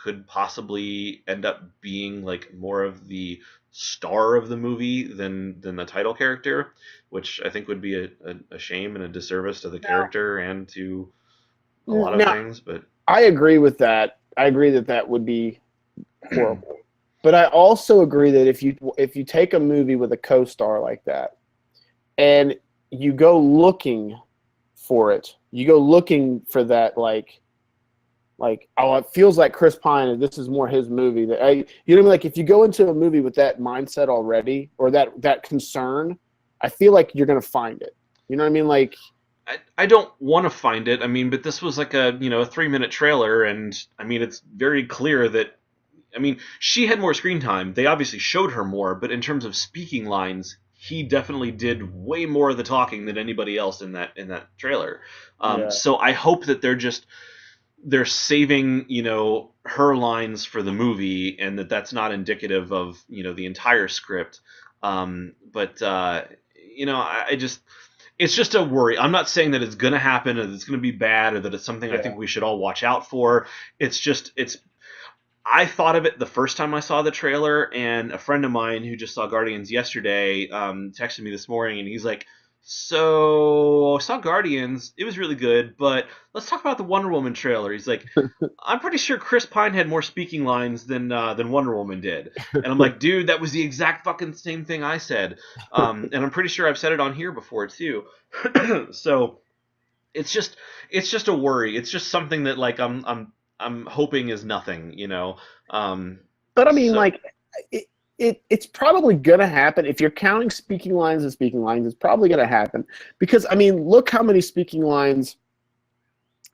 could possibly end up being like more of the star of the movie than the title character, which I think would be a shame and a disservice to the Now, character and to a lot of now things. But I agree with that. I agree that that would be horrible. But I also agree that if you take a movie with a co-star like that and you go looking for it, you go looking for that oh, it feels like Chris Pine and this is more his movie. You know what I mean? Like if you go into a movie with that mindset already or that concern, I feel like you're gonna find it. You know what I mean? Like I don't want to find it. I mean, but this was like a 3-minute trailer, and I mean it's very clear that she had more screen time. They obviously showed her more, but in terms of speaking lines, he definitely did way more of the talking than anybody else in that trailer. yeah. So I hope that they're saving her lines for the movie, and that's not indicative of the entire script. But I just it's just a worry. I'm not saying that it's going to happen or that it's going to be bad or that it's something I think we should all watch out for. I thought of it the first time I saw the trailer, and a friend of mine who just saw Guardians yesterday texted me this morning, and he's like, so I saw Guardians. It was really good, but let's talk about the Wonder Woman trailer. He's like, I'm pretty sure Chris Pine had more speaking lines than Wonder Woman did. And I'm like, dude, that was the exact fucking same thing I said. And I'm pretty sure I've said it on here before too. So it's just a worry. It's just something that like I'm hoping is nothing, But I mean, like, it's probably going to happen. If you're counting speaking lines as speaking lines, it's probably going to happen. Because, I mean, look how many speaking lines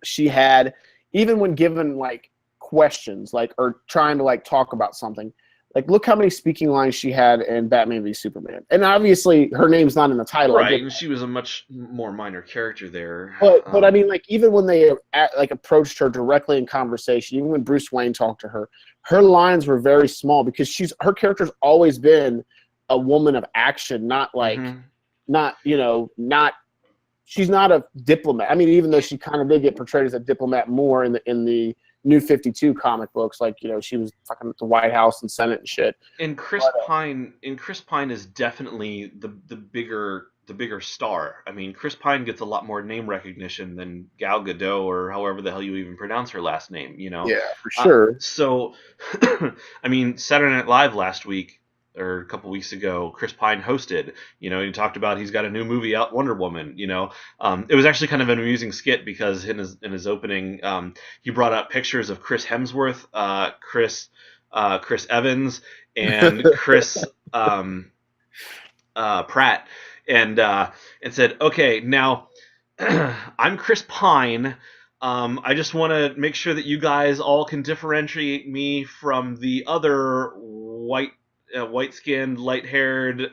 she had, even when given, like, questions, like, or trying to, like, talk about something. Like, look how many speaking lines she had in Batman v Superman. And obviously, her name's not in the title. Right, and she was a much more minor character there. But I mean, like, even when they approached her directly in conversation, even when Bruce Wayne talked to her, her lines were very small because her character's always been a woman of action, not like, she's not a diplomat. I mean, even though she kind of did get portrayed as a diplomat more in the New 52 comic books, like, she was fucking at the White House and Senate and shit. And Chris Pine is definitely the bigger star. I mean, Chris Pine gets a lot more name recognition than Gal Gadot or however the hell you even pronounce her last name, Yeah, for sure. So, I mean, Saturday Night Live last week or a couple weeks ago, Chris Pine hosted. He talked about he's got a new movie out, Wonder Woman. It was actually kind of an amusing skit because in his opening, he brought up pictures of Chris Hemsworth, Chris Evans, and Chris Pratt, and said, "Okay, now I'm Chris Pine. I just want to make sure that you guys all can differentiate me from the other white-skinned, light-haired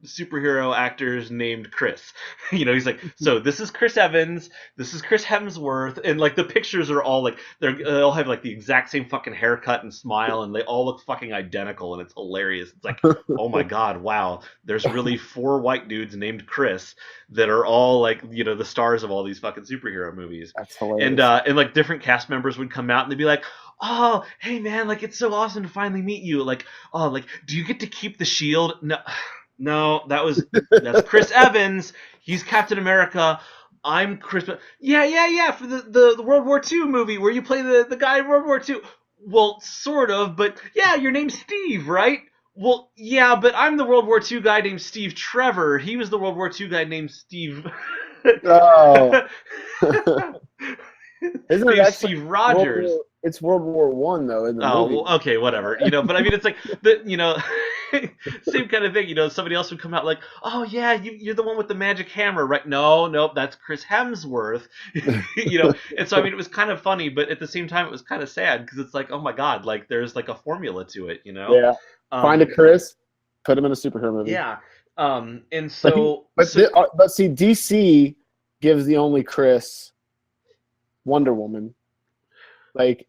superhero actors named Chris." He's like, so this is Chris Evans, this is Chris Hemsworth, and like the pictures are all like they all have like the exact same fucking haircut and smile, and they all look fucking identical, and it's hilarious. It's like, oh my god, wow, there's really 4 white dudes named Chris that are all like the stars of all these fucking superhero movies. That's hilarious. And like different cast members would come out and they'd be like, oh, hey man, like it's so awesome to finally meet you. Like, oh, like, do you get to keep the shield? No, that's Chris Evans. He's Captain America. I'm Chris. Yeah. For the World War II movie where you play the guy in World War II. Well, sort of, but yeah, your name's Steve, right? Well, yeah, but I'm the World War II guy named Steve Trevor. He was the World War II guy named Steve. Oh. Isn't it Steve Rogers? It's World War One though. In the movie. Well, okay, whatever. But I mean, it's like the same kind of thing. Somebody else would come out like, oh yeah, you're the one with the magic hammer, right? No, that's Chris Hemsworth. And so I mean, it was kind of funny, but at the same time, it was kind of sad because it's like, oh my god, like there's like a formula to it, Yeah. Find a Chris, put him in a superhero movie. Yeah. And so, but see, DC gives the only Chris Wonder Woman. Like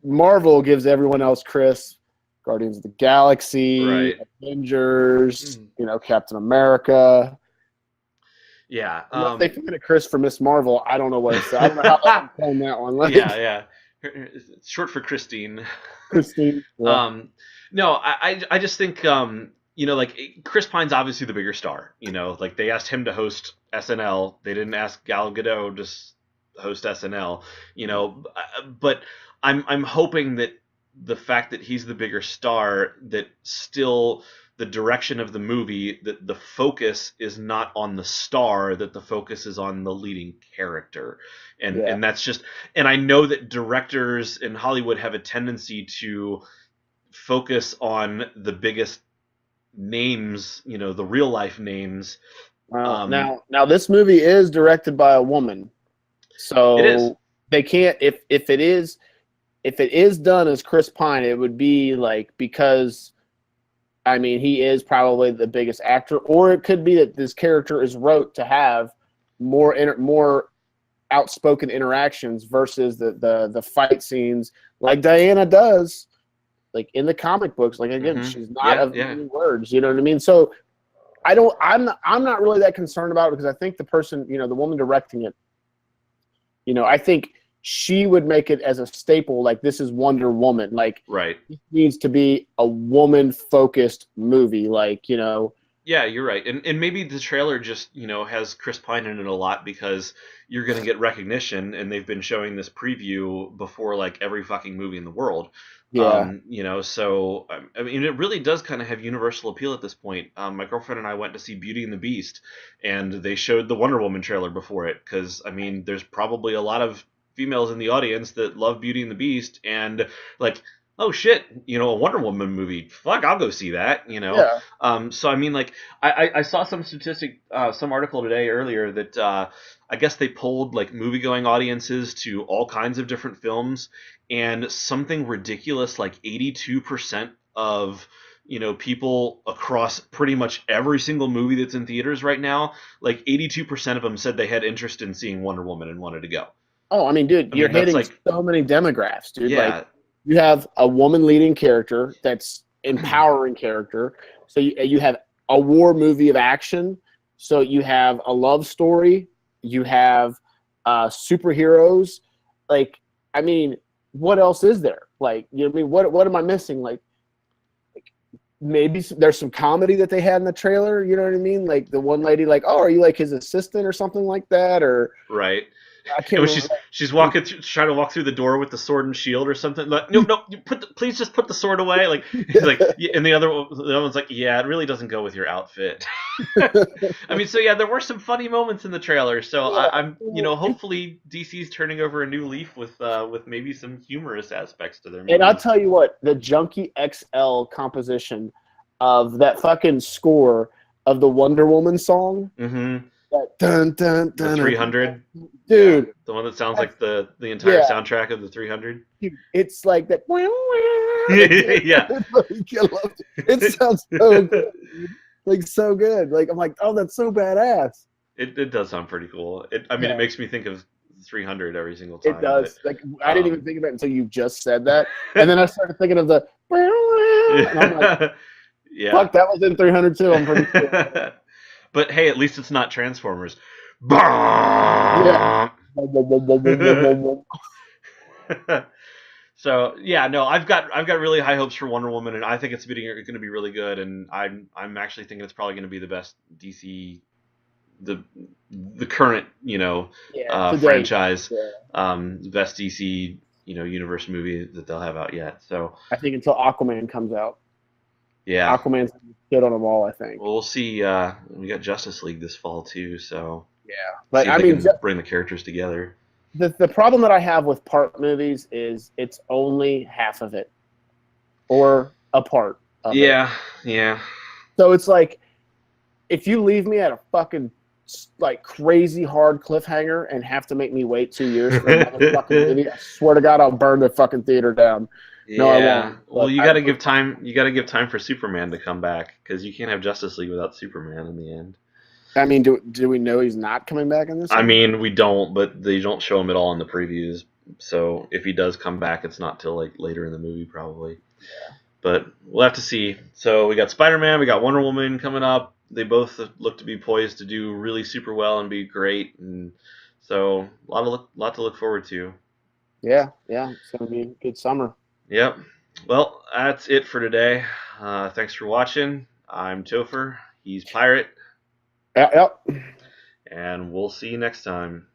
Marvel gives everyone else Chris, Guardians of the Galaxy, right. Avengers, Captain America. Yeah. If they find a Chris for Miss Marvel, I don't know what it's. I don't know how I'm playing that one. Like, yeah. It's short for Christine. Christine. Yeah. Um, no, I just think like Chris Pine's obviously the bigger star. Like they asked him to host SNL, they didn't ask Gal Gadot to host SNL. But I'm hoping that the fact that he's the bigger star, that still the direction of the movie, that the focus is not on the star, that the focus is on the leading character, and Yeah. and that's just, and I know that directors in Hollywood have a tendency to focus on the biggest names, the real life names. Now this movie is directed by a woman, It is. so they can't. If it is done as Chris Pine, it would be like because I mean he is probably the biggest actor, or it could be that this character is wrote to have more outspoken interactions versus the fight scenes like Diana does, like in the comic books. Like again, Hmm. she's not Yeah, of yeah. many words. You know what I mean? So I'm not really that concerned about it because I think the person, the woman directing it, I think she would make it as a staple. Like this is Wonder Woman. Like Right. it needs to be a woman focused movie. Like Yeah, you're right. And maybe the trailer just, has Chris Pine in it a lot because you're going to get recognition, and they've been showing this preview before like every fucking movie in the world. yeah. So I mean, it really does kind of have universal appeal at this point. My girlfriend and I went to see Beauty and the Beast, and they showed the Wonder Woman trailer before it because I mean, there's probably a lot of females in the audience that love Beauty and the Beast, and like, oh shit, a Wonder Woman movie. Fuck, I'll go see that. Yeah. So I mean, like, I saw some statistic, some article today earlier that I guess they polled like movie going audiences to all kinds of different films, and something ridiculous like 82% of people across pretty much every single movie that's in theaters right now, like 82% of them said they had interest in seeing Wonder Woman and wanted to go. Oh, I mean, dude, I you're mean, that's hitting like, so many demographics, dude. Like yeah. you have a woman leading character that's empowering character. So you have a war movie of action. So you have a love story. You have superheroes. Like, I mean, what else is there? Like, you know what I mean? What am I missing? Like maybe there's some comedy that they had in the trailer. You know what I mean? Like the one lady, like, oh, are you like his assistant or something like that? Or Right. I And can't when remember. she's walking through, trying to walk through the door with the sword and shield or something. Like, no, no, please just put the sword away. Like he's like, yeah, and the other one's like, yeah, it really doesn't go with your outfit. I mean, so yeah, there were some funny moments in the trailer. So Yeah. I'm, hopefully DC's turning over a new leaf with maybe some humorous aspects to their And I'll movies. tell you what, the Junkie XL composition of that fucking score of the Wonder Woman song, Mm-hmm. that dun dun The dun, dun, 300. Yeah, dude, the one that sounds that's, like the entire yeah, soundtrack of the 300. dude, it's like that. Yeah. I love it. It sounds so good, dude. Like so good. Like I'm like, oh, that's so badass. It does sound pretty cool. I mean, it Yeah, makes me think of 300 every single it time. But does. Like I didn't even um, think of it until you just said that, and then I started thinking of the, and I'm like, yeah. fuck, that was in 300 too. I'm pretty sure. But hey, at least it's not Transformers. Yeah. So yeah, no, I've got really high hopes for Wonder Woman, and I think it's going to be really good. And I'm actually thinking it's probably going to be the best DC, the the current Yeah, today. franchise, Yeah. best DC universe movie that they'll have out yet. So I think until Aquaman comes out, yeah, Aquaman's shit on them all. I think. well, we'll see. We got Justice League this fall too, so Yeah, see but if I they mean, can bring the characters together. the problem that I have with part movies is it's only half of it, or a part of it. Yeah, yeah. So it's like if you leave me at a fucking like crazy hard cliffhanger and have to make me wait 2 years for another fucking movie, I swear to God, I'll burn the fucking theater down. No, I Yeah. won't. Well, But you got to give time. You got to give time for Superman to come back because you can't have Justice League without Superman in the end. I mean, do we know he's not coming back in this I one? mean, we don't, but they don't show him at all in the previews. So if he does come back, it's not till like later in the movie probably. But we'll have to see. So we got Spider-Man, we got Wonder Woman coming up. They both look to be poised to do really super well and be great, and so lot to look forward to. Yeah, it's gonna be a good summer. Yep. Well, that's it for today. Thanks for watching. I'm Topher. He's Pirate. Yep. And we'll see you next time.